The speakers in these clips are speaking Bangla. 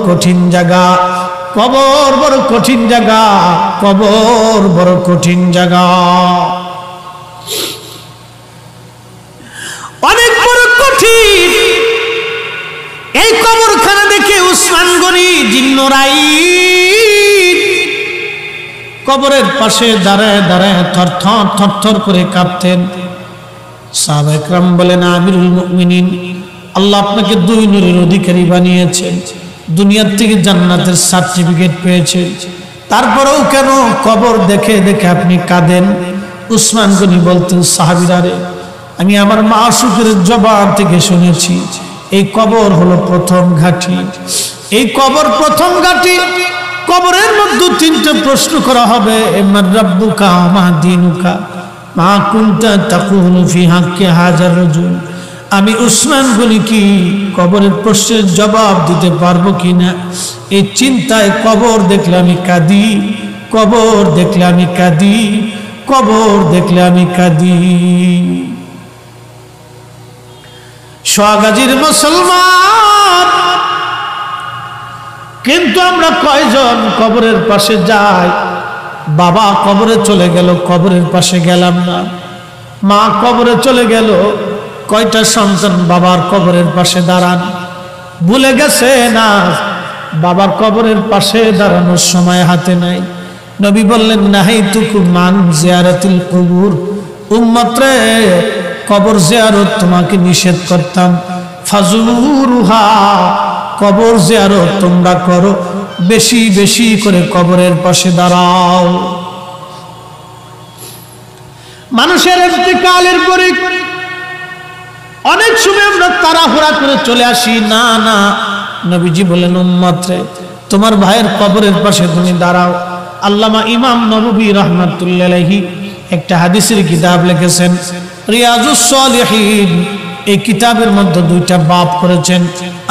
কঠিন জায়গা, কবর বড় কঠিন জায়গা, কবর বড় কঠিন জায়গা, অনেক বড় কঠিন। এই কবরখানা দেখে উসমান গনি জিন্নরাইন কবরের পাশে দাঁড়ায় দাঁড়ায় থরথর থরথর করে কাঁপতেন। সাহাবায়ে কেরাম বলেন, আমিরুল মুমিনিন, আল্লাহ আপনাকে দুই নূরের অধিকারী বানিয়েছেন, দুনিয়ার থেকে জান্নাতের সার্টিফিকেট পেয়েছেন, তারপরেও কেন কবর দেখে দেখে আপনি কাঁদেন? উসমান গনি বলতেন, সাহাবীরা রে, আমি আমার মাসুকের জবান থেকে শুনেছি এই কবর হলো প্রথম ঘাঁটি, এই কবর প্রথম ঘাঁটি। কবরের মধ্যে তিনটে প্রশ্ন করা হবে, মান রাব্বুকা মা দীনুকা মা কুনতা তাকুলু ফি হাক্কি হাযার রাজুল। আমি উসমান গনি কি কবরের প্রশ্নের জবাব দিতে পারবো কিনা, এই চিন্তায় কবর দেখলে আমি কাঁদি, কবর দেখলে আমি কাঁদি, কবর দেখলে আমি কাঁদি। সোহাগাজীর মুসলমান, কিন্তু আমরা কয়জন কবরের পাশে যাই? বাবা কবরে চলে গেল, কবরের পাশে গেলাম না। মা কবরে চলে গেল, কয়টা সন্তান বাবার কবরের পাশে দাঁড়ান? ভুলে গেছে না, বাবার কবরের পাশে দাঁড়ানোর সময় হাতে নাই। নবী বললেন, নাহাইতুকুম আন জিয়ারাতিল কুবুর, উম্মত রে, কবর জিয়ারত তোমাকে নিষেধ করতাম, ফাজুরুহা, কবর জিয়ারত তোমরা করো, বেশি বেশি করে কবরের পাশে দাঁড়াও। মানুষের ইন্তেকালের পরে অনেক সময় আমরা তাড়াহুড়া করে চলে আসি, না না, নবীজি বলেন, উম্মত রে, তোমার ভাইয়ের কবরের পাশে তুমি দাঁড়াও। আল্লামা ইমাম নববী রাহমাতুল্লাহি আলাইহি একটা হাদিসের কিতাব লিখেছেন, রিয়াজুস সালিহিন। এই কিতাবের মধ্যে দুইটা বাব করেছেন,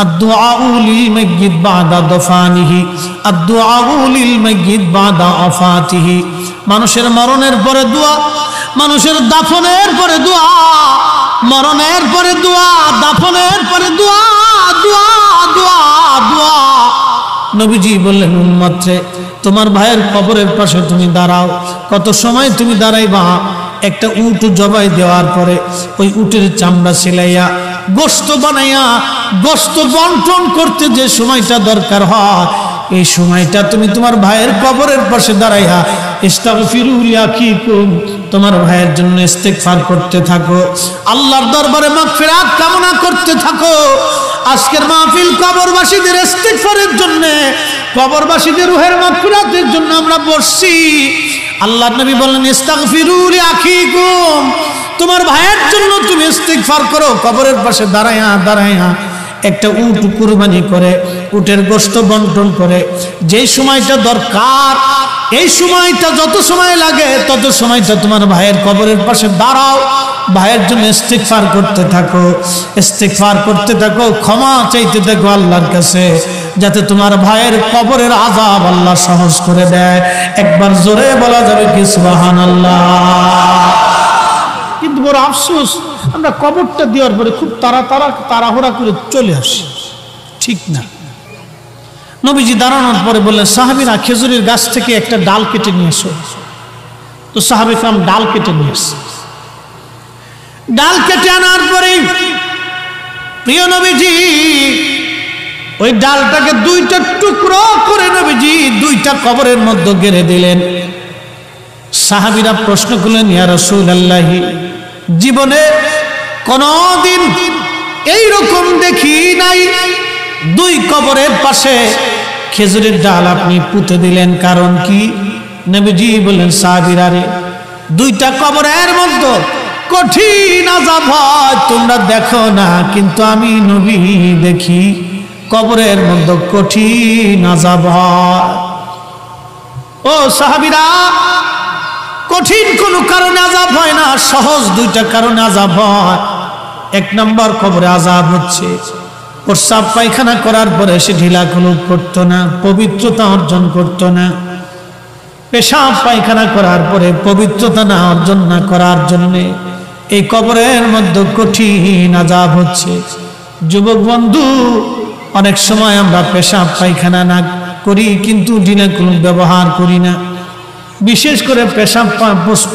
আদ-দুআউ লিল মাইয়িত বাদা দফানিহি, আদ-দুআউ লিল মাইয়িত বাদা আফাতিহি। মানুষের মরণের পরে দোয়া, মানুষের দাফনের পরে দোয়া, মরণের পরে দোয়া, দাফনের পরে দোয়া, দোয়া দোয়া দোয়া। নবীজি বললেন, উম্মত রে, তোমার ভাইয়ের কবরের পাশে তুমি দাঁড়াও। কত সময় তুমি দাঁড়াইবা? একটা উট জবাই দেওয়ার পরে ওই উটের চামড়া সেলাইয়া গোশত বানাইয়া গোশত বন্টন করতে যে সময়টা দরকার হয়, এই সময়টা তুমি তোমার ভাইয়ের কবরের পাশে দাঁড়াইয়া ইস্তাগফিরু লিআখিকুম, তোমার ভাইয়ের জন্য ইস্তিগফার করতে থাকো, আল্লাহর দরবারে মাগফিরাত কামনা করতে থাকো। আজকের মাহফিল কবরবাসীদের ইস্তিগফারের জন্য, কবরবাসীদের রূহের মাগফিরাতের জন্য আমরা বসছি। আল্লাহর নবী বলেন, ইস্তাগফিরু লিআখিকুম, তোমার ভাইয়ের জন্য তুমি ইস্তিগফার করো। কবরের পাশে দাঁড়াইয়া দাঁড়াইয়া একটা উট কুরবানি করে, উটের গোশত বন্টন করে, যেই সময়টা দরকার, এই সময়টা যত সময় লাগে তত সময়টা তোমার ভাইয়ের কবরের পাশে দাঁড়াও, ভাইয়ের জন্য ইস্তিগফার করতে থাকো, ইস্তিগফার করতে থাকো, ক্ষমা চাইতে থাকো আল্লাহর কাছে, যাতে তোমার ভাইয়ের কবরের আযাব আল্লাহ সহজ করে দেয়। একবার জোরে বলা যাবে কি সুবহানাল্লাহ? কিন্তু বড় আফসোস, আমরা কবরটা দেওয়ার পরে খুব তাড়াহুড়া করে চলে আসি, ঠিক না? নবীজি দাঁড়ানোর পরে বললেন, সাহাবীরা খেজুরের গাছ থেকে একটা ডাল কেটে নিয়ে এসো। তো সাহাবী কাম ডাল কেটে নিয়ে এসে, ডাল কেটে আনার পরে প্রিয় নবীজি ওই ডালটাকে দুইটা টুকরো করে নবীজি দুইটা কবরের মধ্যে গেড়ে দিলেন। সাহাবীরা প্রশ্ন করলেন, ইয়া রাসূলুল্লাহ, জীবনে কোনদিন এইরকম দেখি নাই, দুই কবরের পাশে খেজুরের ডাল আপনি পুঁতে দিলেন, কারণ কি? নবীজি বললেন, সাহাবীরা রে, দুইটা কবরের মধ্যে কঠিন আযাব হয়, তোমরা দেখো না, কিন্তু আমি নবী দেখি কবরের মধ্যে কঠিন আযাব হয়। ও সাহাবীরা, কঠিন কোনো কারণে আযাব হয় না, সহজ দুইটা কারণে আযাব হয়। এক নম্বর, কবরে আযাব হচ্ছে প্রস্রাব পায়খানা করার পরে সে ঢিলাকুলুপ করতো না, পবিত্রতা অর্জন করতো না। পেশাব পায়খানা করার পরে পবিত্রতা না অর্জন না করার জন্য এই কবরের মধ্যে কঠিন আযাব হচ্ছে। যুবক বন্ধু, অনেক সময় আমরা পেশাব পায়খানা না করি কিন্তু ডিনাকুলুম ব্যবহার করি না। বিশেষ করে পেশাব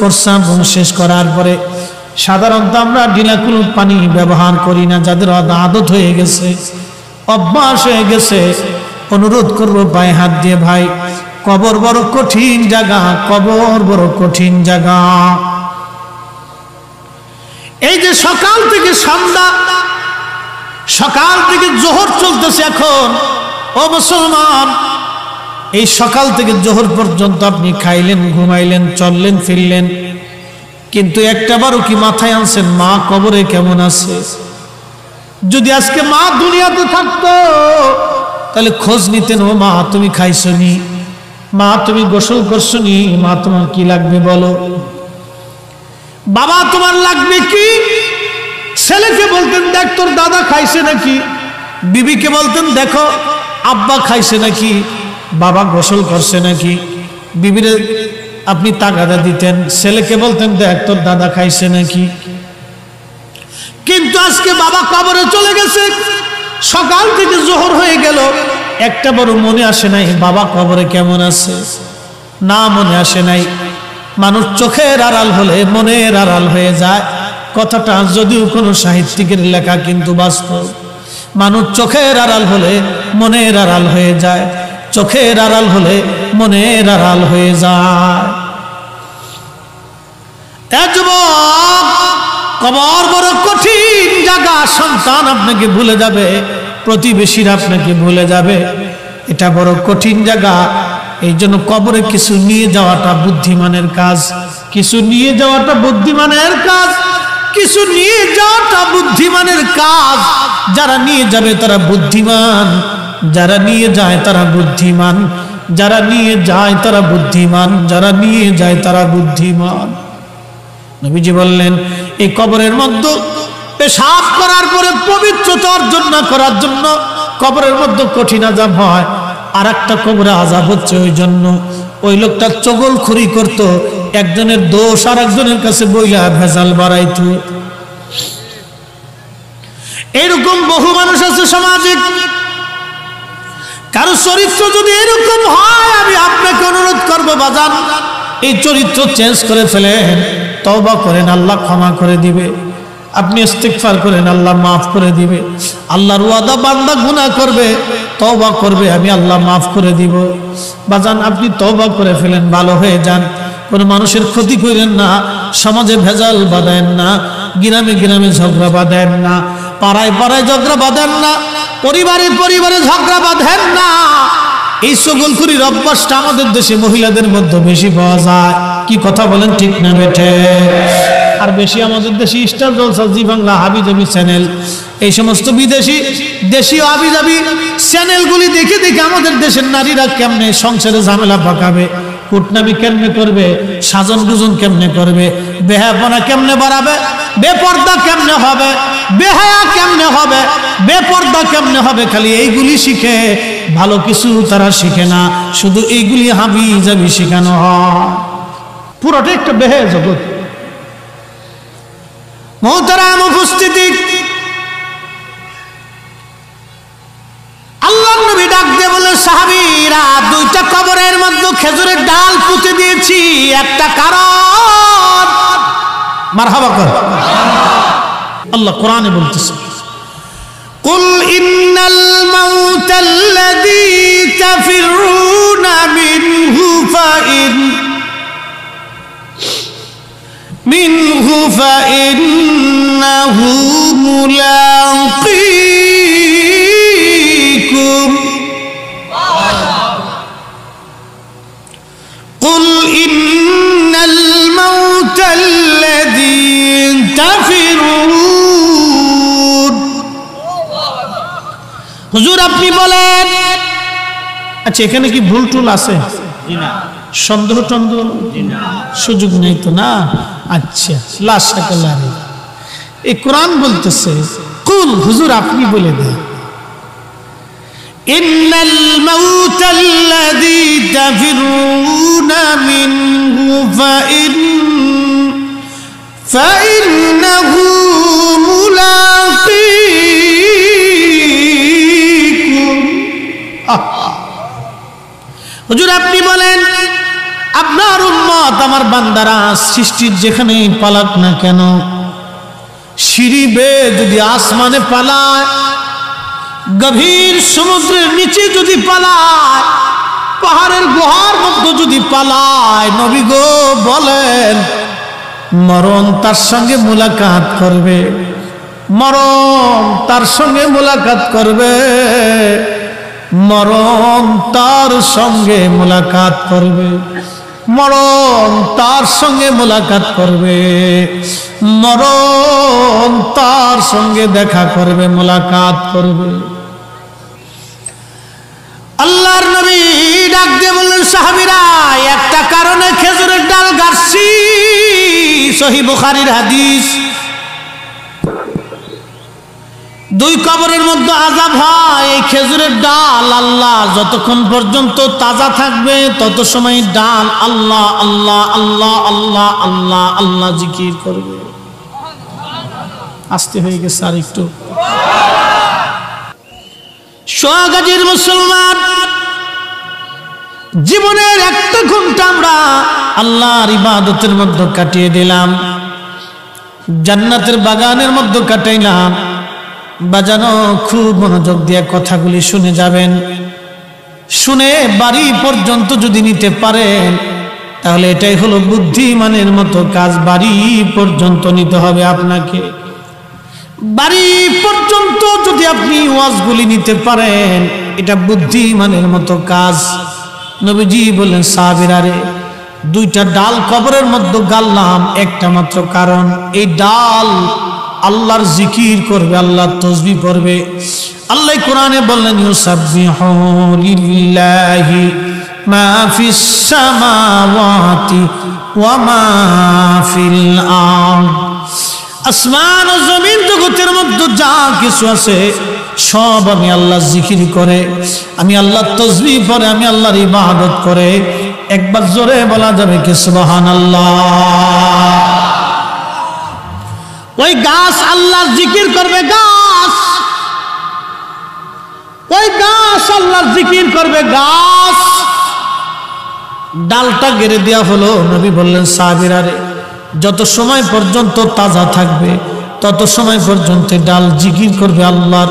প্রস্রাব শেষ করার পরে সাধারণত আমরা ডিনাকুলুম পানি ব্যবহার করি না। যাদের আদত হয়ে গেছে, অভ্যাস হয়ে গেছে, অনুরোধ করবো পায়ে হাত দিয়ে, ভাই কবর বড় কঠিন জায়গা, কবর বড় কঠিন জায়গা। এই যে সকাল থেকে সন্ধ্যা, সকাল থেকে জোহর চলতেছে এখন, ও মুসলমান, এই সকাল থেকে জোহর পর্যন্ত আপনি খাইলেন, ঘুমাইলেন, চললেন, ফিরলেন, কিন্তু একটাবারও কি মাথায় আনছেন মা কবরে কেমন আছে? যদি আজকে মা দুনিয়াতে থাকতো তাহলে খোঁজ নিতেন, ও মা তুমি খাইছো নি, মা তুমি গোসল করছো নি, মা তোমার কি লাগবে বলো, বাবা তোমার লাগবে কি? ছেলেকে বলতেন দেখ তোর দাদা খাইছে নাকি, বিবিকে বলতেন দেখো আব্বা খাইছে নাকি, বাবা গোসল করছে নাকি, বিবিরে আপনি তাগাদা দিতেন, ছেলেকে বলতেন দেখ তোর দাদা খাইছে নাকি। কিন্তু আজকে বাবা কবরে চলে গেছে, সকাল থেকে জোহর হয়ে গেল, একটা বড় মনে আসে নাই বাবা কবরে কেমন আছে, না মনে আসে নাই। মানুষ চোখের আড়াল হলে মনের আড়াল হয়ে যায়, কথাটা যদিও কোনো সাহিত্যিকের লেখা কিন্তু বাস্তব। মানুষ চোখের আড়াল হলে মনের আড়াল হয়ে যায়, চোখের আড়াল হলে মনের আড়াল হয়ে যায়। কবর বড় কঠিন জায়গা, সন্তান আপনাকে ভুলে যাবে, প্রতিবেশীরা আপনাকে ভুলে যাবে, এটা বড় কঠিন জায়গা। এই জন্য কবরে কিছু নিয়ে যাওয়াটা বুদ্ধিমানের কাজ, কিছু নিয়ে যাওয়াটা বুদ্ধিমানের কাজ, কিছু নিয়ে যাওয়াটা বুদ্ধিমানের কাজ। যারা নিয়ে যাবে তারা বুদ্ধিমান, যারা নিয়ে যায় তারা বুদ্ধিমান, যারা নিয়ে যায় তারা বুদ্ধিমান, যারা নিয়ে যায় তারা বুদ্ধিমান। নবীজি বললেন এই কবরের মধ্যে পেশাব করার পরে পবিত্রতা অর্জন না করার জন্য কবরের মধ্যে কঠিন আযাব হয়। আর একটা কবরে আযাব হচ্ছে ওই জন্য, ওই লোকটা চগলখড়ি করতো, একজনের দোষ আর একজনের কাছে বইলা ভেজাল বাড়াইতো। এরকম বহু মানুষ আছে সমাজে। কারো চরিত্র যদি এরকম হয়, আমি আপনাকে অনুরোধ করবো বাজান, এই চরিত্র চেঞ্জ করে ফেলেন, তওবা করেন, আল্লাহ ক্ষমা করে দিবে। আপনি ইস্তিগফার করেন, আল্লাহ মাফ করে দিবে। আল্লাহর ওয়াদা, বান্দা গুনাহ করবে, তওবা করবে, আমি আল্লাহ মাফ করে দিব। বাজান আপনি তওবা করে ফেলেন, ভালো হয়ে যান, কোনো মানুষের ক্ষতি করেন না, সমাজে ভেজাল বাঁধেন না, গ্রামে গ্রামে ঝগড়া বাঁধেন না, পাড়ায় পাড়ায় ঝগড়া বাঁধেন না, পরিবারে পরিবারে ঝগড়া বাঁধেন না। এই চগলখড়ির অভ্যাসটা আমাদের দেশে মহিলাদের মধ্যে বেশি পাওয়া যায়। কি কথা বলেন, ঠিক না বেঠে? আর বেশি আমাদের দেশে স্টার জলসা, জি বাংলা, হাবিজাবি চ্যানেল, এই সমস্ত বিদেশি দেশীয় হাবিজাবি চ্যানেলগুলি দেখে দেখে আমাদের দেশের নারীরা কেমনে সংসারে ঝামেলা পাকাবে, কুটনামি কেমনে করবে, সাজন গুজন কেমনে করবে, বেহায়াপনা কেমনে বাড়াবে, বেপর্দা কেমনে হবে, বেহায়া কেমনে হবে, বেপর্দা কেমনে হবে, খালি এইগুলি শিখে, ভালো কিছু তারা শিখে না, শুধু এইগুলি হাবিজাবি শেখানো হয়। পুরোটা একটা বেহায়া জগৎ। মোহতারাম উপস্থিতি, আল্লাহর নবী ডাক দিয়ে বলে, সাহাবীরা, দুইটা কবরের মধ্যে খেজুরের ডাল পুঁতে দিয়েছি, একটা কারণ। মারহাবা কর। আল্লাহ কোরআনে বলতেছে, কুল ইন্নাল মাউতাল্লাযী তাফিরুনা মিনহু ফাইন্নাহু মুলাকীকুম। কুল ইন্নাল মাউতাল্লাযী তাফিরুন। হুজুর আপনি বলেন, আচ্ছা এখানে কি ভুল টুল আছে? সন্দেহ টন্দেহ সুযোগ নেই তো না? আচ্ছা, এই কোরআন বলতেছে, কুল, হুজুর আপনি বলে দেন, ইন্নাল মাউতাল্লাযী তাফিরুনা মিনহু ফাইন্নাহু মুলাকীকুম হুজুর আপনি বলেন আপনার উম্মত আমার বান্দারা সৃষ্টির যেখানেই পালাক না কেন, সিঁড়ি বেয়ে যদি আসমানে পালায়, গভীর সমুদ্রের নিচে যদি পালায়, পাহাড়ের গুহার মধ্যে যদি পালায়, নবী গো বলেন মরণ তার সঙ্গে মুলাকাত করবে, মরণ তার সঙ্গে মুলাকাত করবে, মরণ তার সঙ্গে মুলাকাত করবে, মরণ তার সঙ্গে মুলাকাত করবে, মরণ তার সঙ্গে দেখা করবে, মুলাকাত করবে। আল্লাহর নবী ডাক দিয়ে বললেন সাহাবীরা একটা কারণে খেজুরের ডাল গাছছি, সহিহ বুখারীর হাদিস। দুই কবরের মধ্যে আযাব হয়, এই খেজুরের ডাল আল্লাহ যতক্ষণ পর্যন্ত তাজা থাকবে তত সময় ডাল আল্লাহ আল্লাহ আল্লাহ আল্লাহ আল্লাহ আল্লাহ জিকির করবে। আস্তে হয়ে গেছে আর একটু। সোহাগাজীর মুসলমান, জীবনের একটা ঘন্টা আমরা আল্লাহর ইবাদতের মধ্যে কাটিয়ে দিলাম, জান্নাতের বাগানের মধ্যে কাটাইলাম। বাজানো খুব মনোযোগ দিয়ে কথাগুলি শুনে যাবেন, শুনে বাড়ি পর্যন্ত যদি নিতে পারেন তাহলে এটাই হলো বুদ্ধিমানের মতো কাজ। বাড়ি পর্যন্ত নিতে হবে আপনাকে, বাড়ি পর্যন্ত যদি আপনি ওয়াজগুলি নিতে পারেন এটা বুদ্ধিমানের মতো কাজ। নবীজি বললেন সাহাবীরা রে দুইটা ডাল কবরের মধ্যে গাললাম একটা মাত্র কারণ, এই ডাল আল্লাহর জিকির করবে, আল্লাহর তাসবিহ পড়বে। আল্লাহ কোরআনে বললেন ইউসাব্বিহু লিল্লাহি মা ফিস সামাওয়াতি ওয়া মা ফিল আরদ। আসমান ও জমিন জগতের মধ্যে যা কিছু আছে সব আমি আল্লাহর জিকির করে, আমি আল্লাহর তাসবিহ পড়ে, আমি আল্লাহর ইবাদত করে। একবার জোরে বলা যাবে কি সুবহানাল্লাহ। ওই গাছ আল্লাহর জিকির করবে, গাছ, ওই গাছ আল্লাহর জিকির করবে, গাছ। ডালটা গেড়ে দেওয়া হলো। নবী বললেন সাহাবীরা রে যত সময় পর্যন্ত তাজা থাকবে তত সময় পর্যন্ত ডাল জিকির করবে আল্লাহর।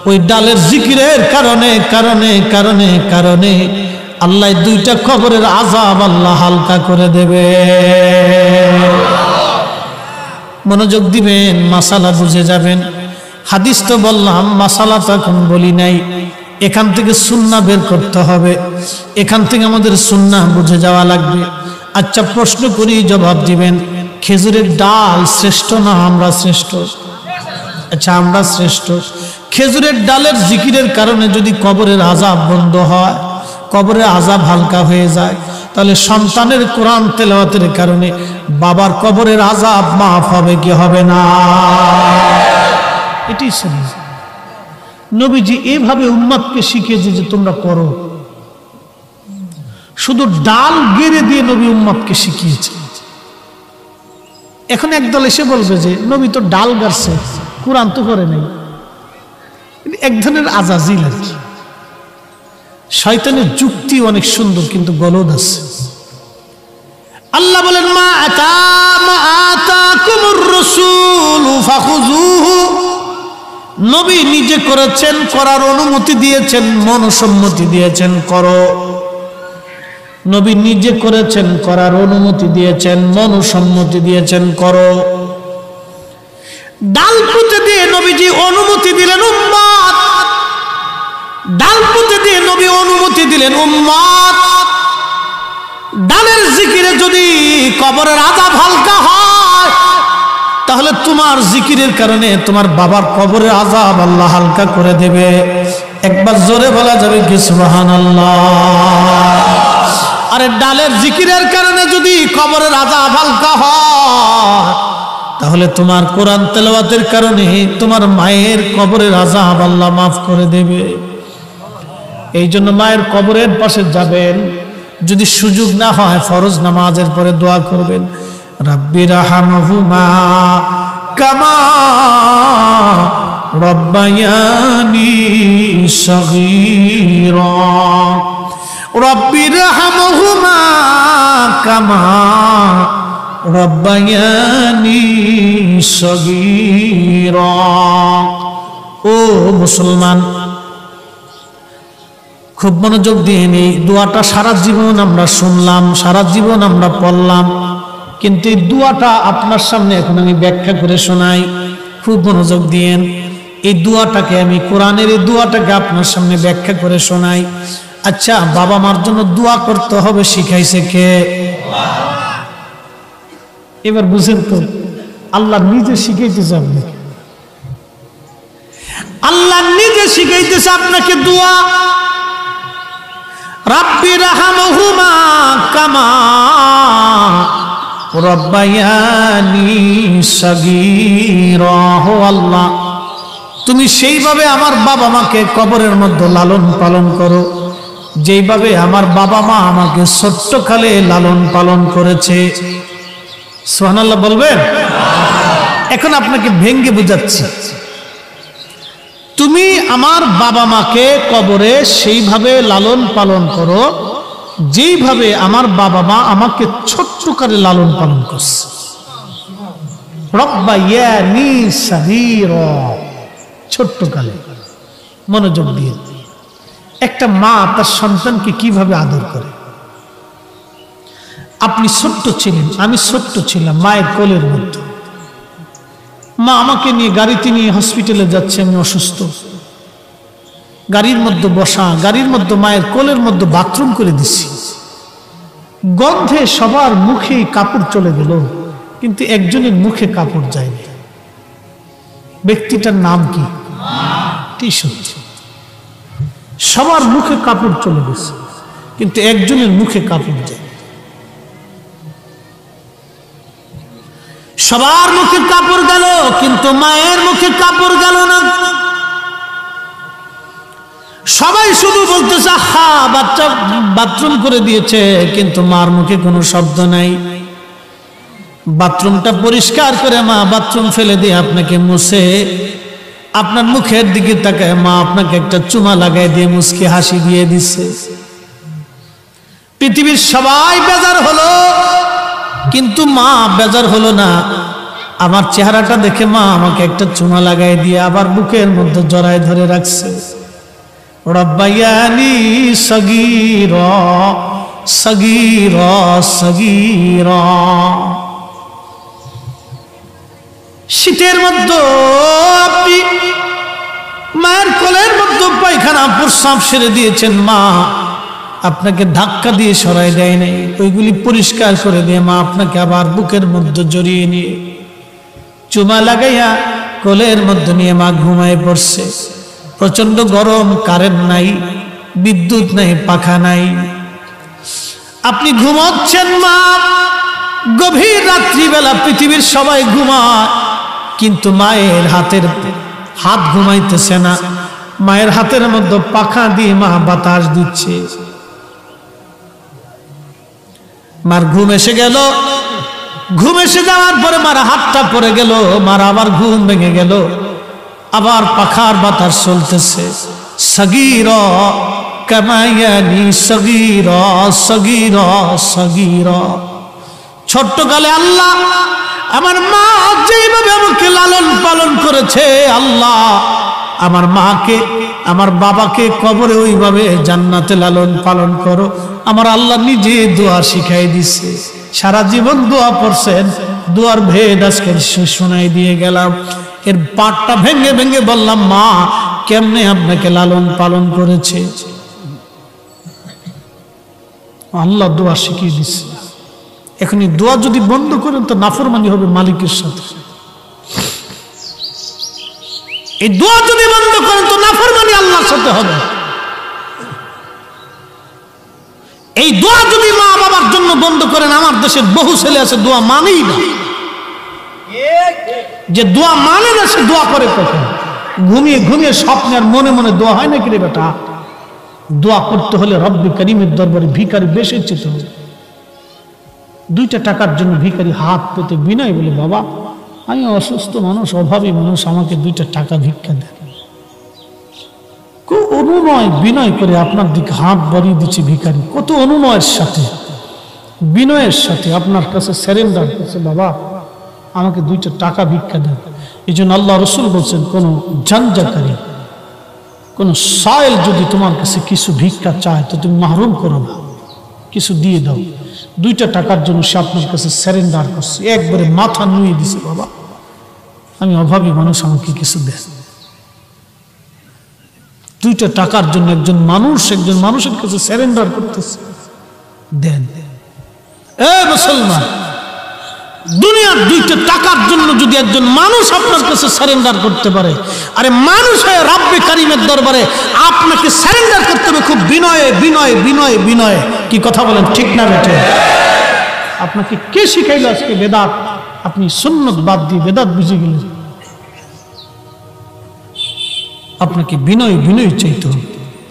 ওই ডালের জিকিরের কারণে কারণে কারণে কারণে আল্লাহ দুইটা কবরের আযাব আল্লাহ হালকা করে দেবে। মনোযোগ দিবেন, মাসালা বুঝে যাবেন। হাদিস তো বললাম, মাসালা তো এখন বলি নাই। এখান থেকে সুন্নাহ বের করতে হবে, এখান থেকে আমাদের সুন্নাহ বুঝে যাওয়া লাগবে। আচ্ছা প্রশ্ন করি, জবাব দিবেন। খেজুরের ডাল শ্রেষ্ঠ না আমরা শ্রেষ্ঠ? আচ্ছা আমরা শ্রেষ্ঠ। খেজুরের ডালের জিকিরের কারণে যদি কবরের আযাব বন্ধ হয়, কবরের আযাব হালকা হয়ে যায়, তাহলে সন্তানের কোরআন তেলাওয়াতের কারণে বাবার কবরের আযাব মাফ হবে কি হবে না? এটাই শরীয়ত। নবীজি এইভাবে উম্মতকে শিখিয়েছে যে তোমরা করো। শুধু ডাল গেড়ে দিয়ে নবী উম্মতকে শিখিয়েছে। এখন একদল এসে বলবে যে নবী তো ডাল গাড়ছে, কোরআন তো করে নাই। এক ধরনের আজাজিল আর কি। শয়তানের যুক্তি অনেক সুন্দর কিন্তু গলদ আছে। আল্লাহ বলেন মা আতাকুমুর রাসূল ফাখুযুহু। নবী নিজে করেছেন, করার অনুমতি দিয়েছেন, মনসম্মতি দিয়েছেন, করো। নবী নিজে করেছেন, করার অনুমতি দিয়েছেন, মনসম্মতি দিয়েছেন, করো। ডাল পুঁতে দিয়ে নবীজি অনুমতি দিলেন উম্মত, ডাল পুঁতে দিয়ে নবী অনুমতি দিলেন উম্মত। ডালের জিকিরে যদি কবরের আযাব হালকা হয় তাহলে তোমার জিকিরের কারণে তোমার বাবার কবরের আযাব আল্লাহ হালকা করে দেবে। একবার জোরে বলা যাবে কি সুবহানাল্লাহ। আরে ডালের জিকিরের কারণে যদি কবরের আযাব হালকা হয় তাহলে তোমার কোরআন তেলাওয়াতের কারণে তোমার মায়ের কবরের আযাব আল্লাহ মাফ করে দেবে। এই জন্য মায়ের কবরের পাশে যাবেন, যদি সুযোগ না হয় ফরজ নামাজের পরে দোয়া করবেন, রাব্বি রাহমহুমা কামা রব্বায়ানি সগীরা। রব্বিরহামহুমা কামা রব্বায়ানি সগীরা। ও মুসলমান, খুব মনোযোগ দিয়ে নেই। দোয়াটা সারা জীবন আমরা শুনলাম, সারা জীবন আমরা পড়লাম, কিন্তু এই দোয়াটা আপনার সামনে এখন আমি ব্যাখ্যা করে শোনাই। খুব মনোযোগ দিয়েন। এই দোয়াটাকে আমি, কোরআনের এই দোয়াটাকে আপনার সামনে ব্যাখ্যা করে শোনাই। আচ্ছা, বাবা মার জন্য দোয়া করতে হবে শিখাইছে কে? এবার বুঝেন তো, আল্লাহ নিজে শিখাইতেছে আপনাকে, আল্লাহ নিজে শিখাইতেছে আপনাকে দোয়া। রাব্বিরহামহুমা কামা রব্বায়ানি সগীরা। ও আল্লাহ, তুমি সেইভাবে আমার বাবা মাকে কবরের মধ্যে লালন পালন করো যেইভাবে আমার বাবা মা আমাকে ছোট্টকালে লালন পালন করেছে। সুবহানাল্লাহ বলবেন? এখন আপনাকে ভেঙ্গে বুঝাচ্ছি। তুমি আমার বাবা মাকে কবরে সেইভাবে লালন পালন করো যেইভাবে আমার বাবা মা আমাকে ছোট্টকালে লালন পালন করছে। রব্বায়ানি সগীরা, ছোট্টকালে। মনোযোগ দিয়ে, একটা মা তার সন্তানকে কিভাবে আদর করে। আপনি ছোট্ট ছিলেন, আমি ছোট্ট ছিলাম মায়ের কোলের মধ্যে। মা আমাকে নিয়ে গাড়িতে নিয়ে হসপিটালে যাচ্ছে, আমি অসুস্থ, গাড়ির মধ্যে বসা, গাড়ির মধ্যে মায়ের কোলের মধ্যে বাথরুম করে দিছি। গন্ধে সবার মুখে কাপড় চলে গেল, কিন্তু একজনের মুখে কাপড় যায়নি। ব্যক্তিটার নাম কি? সবার মুখে কাপড় চলে গেছে, কিন্তু একজনের মুখে কাপড় যায়। সবার মুখে কাপড় গেল, কিন্তু মায়ের মুখে কাপড় গেল না। সবাই শুধু বলতেছে হা বাচ্চা বাথরুম করে দিয়েছে, কিন্তু মার মুখে কোনো শব্দ নাই। বাথরুমটা পরিষ্কার করে মা বাথরুম ফেলে দিয়ে আপনাকে মুছে আপনার মুখের দিকে তাকায় মা আপনাকে একটা চুমা লাগাই দিয়ে মুচকি হাসি দিয়ে দিচ্ছে। পৃথিবীর সবাই বেজার হলো, কিন্তু মা বেজার হলো না। আমার চেহারাটা দেখে মা আমাকে একটা চুমা লাগাই দিয়ে আবার বুকের মধ্যে জড়ায় ধরে রাখছে। রব্বায়ানি সগীরা সগীরা সগীরা। শীতের মধ্যে আপনি মায়ের কোলের মধ্যে পায়খানা প্রস্রাব সেরে দিয়েছেন, মা আপনাকে ধাক্কা দিয়ে সরাই দেয় নাই, ওইগুলি পরিষ্কার করে দিয়ে মা আপনাকে আবার বুকের মধ্যে জড়িয়ে নিয়ে চুমা লাগাইয়া কোলের মধ্যে নিয়ে মা ঘুমায় পড়ছে। প্রচন্ড গরম, কারেন্ট নাই, বিদ্যুৎ নাই, পাখা নাই, আপনি ঘুমাচ্ছেন। মা গভীর রাত্রিবেলা পৃথিবীর সবাই ঘুমায়, কিন্তু মায়ের হাত ঘুমাইতেছে না। মায়ের হাতের মধ্যে পাখা দিয়ে মা বাতাস দিচ্ছে। মার ঘুম এসে গেল, ঘুম এসে যাওয়ার পরে মার হাতটা পড়ে গেল, মার আবার ঘুম ভেঙে গেল, আবার পাখার বাতাস চলতেছে। সগীরা কামায়ানি সগীরা সগীরা সগীরা। ছোট্টকালে আল্লাহ আমার মা যেইভাবে আমাকে লালন পালন করেছে, আল্লাহ আমার মাকে আমার বাবাকে কবরে ওইভাবে জান্নাতে লালন পালন করো। আমার আল্লাহ নিজে দোয়া শিখাই দিছে। সারা জীবন দোয়া পড়ছেন, দোয়ার ভেদ আজকে শোনাই দিয়ে গেলাম। এর পাটটা ভেঙে ভেঙে বললাম মা কেমনে আপনাকে লালন পালন করেছে। আল্লাহ দোয়া শিখিয়ে দিচ্ছে। এখন এই দোয়া যদি বন্ধ করেন তো নাফরমানি হবে মালিকের সাথে। এই দোয়া যদি বন্ধ করেন তো নাফরমানি আল্লাহর সাথে হবে। এই দোয়া যদি মা বাবার জন্য বন্ধ করেন, আমার দেশের বহু ছেলে আছে দোয়া মানেই না। যে দোয়া মানে না সে দোয়া করে কখন? ঘুমিয়ে ঘুমিয়ে স্বপ্নে আর মনে মনে দোয়া হয় নাকি রে বেটা? দোয়া করতে হলে রব্বি করিমের দরবারে ভিখারি বেশি চেতে হবে। 2টা টাকার জন্য ভিখারি হাত পেতে বিনয় বলে বাবা আমি অসুস্থ মানুষ, অভাবী মানুষ, আমাকে 2টা টাকা ভিক্ষা দেন। অনুনয় বিনয় করে আপনার দিকে হাত বাড়িয়ে দিচ্ছে ভিখারি, কত অনুনয়ের সাথে বিনয়ের সাথে আপনার কাছে সারেন্ডার করছে, বাবা আমাকে 2টা টাকা ভিক্ষা দেন। এই জন্য আল্লাহ রসুল বলছেন, কোন জানজাকারী, কোন সায়েল যদি তোমার কাছে কিছু ভিক্ষা চায় তো তুমি মাহরুম করো না, কিছু দিয়ে দাও। 2টা টাকার জন্য সে আপনার কাছে সারেন্ডার করছে, একবারে মাথা নুয়ে দিছে, বাবা আমি অভাবী মানুষ, আমাকে কিছু দেন। 2টা টাকার জন্য একজন মানুষের কাছে সারেন্ডার করতেছে, দেন। মুসলমান, দুনিয়ার 2টা টাকার জন্য যদি একজন মানুষ আপনার কাছে সারেন্ডার করতে পারে, আরে মানুষ হয়ে রাব্বে কারিমের দরবারে আপনাকে সারেন্ডার করতে হবে খুব বিনয়ে বিনয়ে বিনয়ে বিনয়ে। কি কথা বলেন, ঠিক না বেটে? আপনাকে কে শিখাইল আজকে বেদাত? আপনি সুন্নত বাদ দিয়ে বেদাত বুঝে গেলেন। আপনাকে বিনয় বিনয় চাইতে হবে।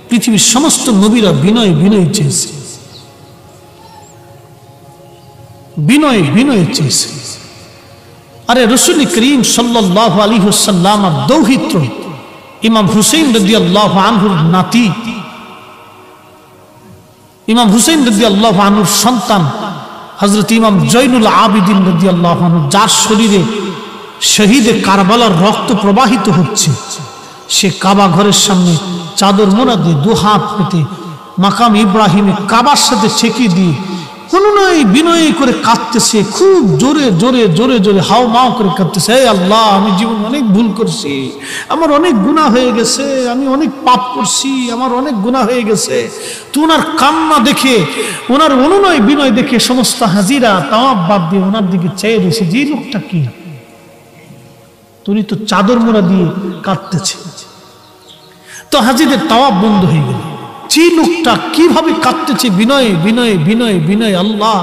পৃথিবীর সমস্ত নবীরা বিনয় বিনয় চেয়েছে, বিনয় বিনয় চেয়েছে। আরে রাসূল করিম সাল্লাল্লাহু আলাইহি ওয়াসাল্লামের দৌহিত্র ইমাম হুসাইন রাদিয়াল্লাহু আনহুর নাতি, ইমাম হুসাইন রাদিয়াল্লাহু আনহুর সন্তান হযরত ইমাম জয়নুল আবিদিন রাদিয়াল্লাহু আনহু, যার শরীরে শহীদে কারবালার রক্ত প্রবাহিত হচ্ছে, সে কাবা ঘরের সামনে চাদর মোড়া দিয়ে 2 হাত পেতে মাকাম ইব্রাহিমে কাবার সাথে ছেঁকে দিয়ে অনুনয় বিনয় করে কাঁদতেছে, খুব জোরে জোরে জোরে জোরে হাও মাও করে কাঁদতেছে, হে আল্লাহ আমি জীবন অনেক ভুল করছি, আমার অনেক গুনাহ হয়ে গেছে, আমি অনেক পাপ করছি, আমার অনেক গুনাহ হয়ে গেছে। তো ওনার কান্না দেখে, ওনার অনুনয় বিনয় দেখে সমস্ত হাজিরা তাওয়াফ বাদ দিয়ে ওনার দিকে চেয়ে রয়েছে, যে লোকটা কি, উনি তো চাদর মোড়া দিয়ে কাঁদতেছে। তো হাজিদের তাওয়াফ বন্ধ হয়ে গেল। যে লোকটা কিভাবে কাঁদতেছে বিনয়ে বিনয়ে বিনয়ে বিনয়ে, আল্লাহ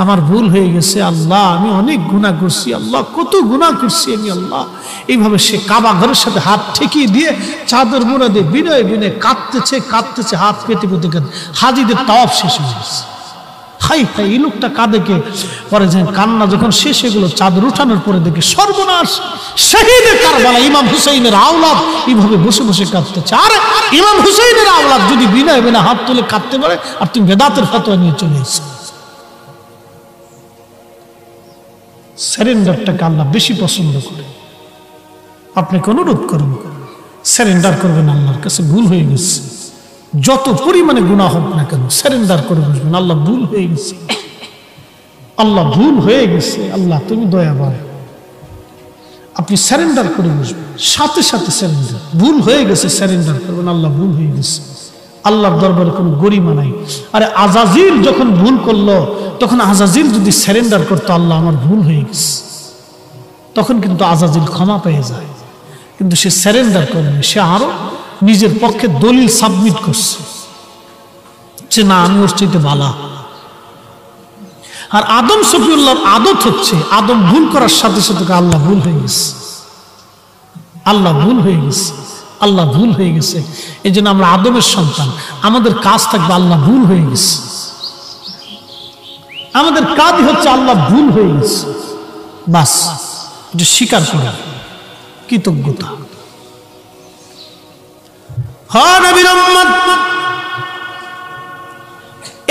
আমার ভুল হয়ে গেছে, আল্লাহ আমি অনেক গুনাহ করছি, আল্লাহ কত গুনাহ করছি আমি, আল্লাহ। এইভাবে সে কাবা ঘরের সাথে হাত ঠেকিয়ে দিয়ে চাদর মোড়া দিয়ে বিনয়ে বিনয়ে কাঁদতেছে কাঁদতেছে, হাত পেতে পেতে কাঁদতে। হাজিদের তাওয়াফ শেষ হয়ে গেছে। হাই হাই, এই লোকটা কাঁদেকে পরে যে কান্না যখন শেষ হয়ে গেল, চাদর উঠানোর পরে দেখে সর্বনাশ, শহীদে কারবালা ইমাম হুসাইনের আওলাদ এইভাবে বসে বসে কাঁদতেছে। আর ইমাম হুসাইনের আওলাদ যদি বিনয় বিনয় হাত তুলে কাঁদতে পারে, আর তুমি বেদাতের ফতোয়া নিয়ে চলে এসো। সারেন্ডারটাকে আল্লাহ বেশি পছন্দ করে। আপনাকে অনুরোধ করুন, সারেন্ডার করবেন আল্লাহর কাছে। ভুল হয়ে গেছে, যত পরিমাণে গুনাহ হোক না কেন সারেন্ডার করে বসবেন, আল্লাহ ভুল হয়ে গেছে, আল্লাহ ভুল হয়ে গেছে, আল্লাহ তুমি দয়াবান। আপনি সারেন্ডার করে বসবেন, সাথে সাথে সারেন্ডার। ভুল হয়ে গেছে সারেন্ডার করবেন, আল্লাহ ভুল হয়ে গেছে। আল্লাহর দরবারে কোনো গরিমা নাই। আরে আজাজিল যখন ভুল করলো, তখন আজাজিল যদি সারেন্ডার করতো, আল্লাহ আমার ভুল হয়ে গেছে, তখন কিন্তু আজাজিল ক্ষমা পেয়ে যায়। কিন্তু সে সারেন্ডার করেনি, সে আরো নিজের পক্ষে দলিল সাবমিট করছে যে না আমি ওর চাইতে ভালো। আর আদম সফিউল্লাহর আদত হচ্ছে, আদম ভুল করার সাথে সাথে আল্লাহ ভুল হয়ে গেছে, আল্লাহ ভুল হয়ে গেছে, আল্লাহ ভুল হয়ে গেছে। এই জন্য আমরা আদমের সন্তান, আমাদের কাজ থাকবে আল্লাহ ভুল হয়ে গেছে। আমাদের কাজ হচ্ছে আল্লাহ ভুল হয়ে গেছে, বাস এটা স্বীকার করা, কৃতজ্ঞতা।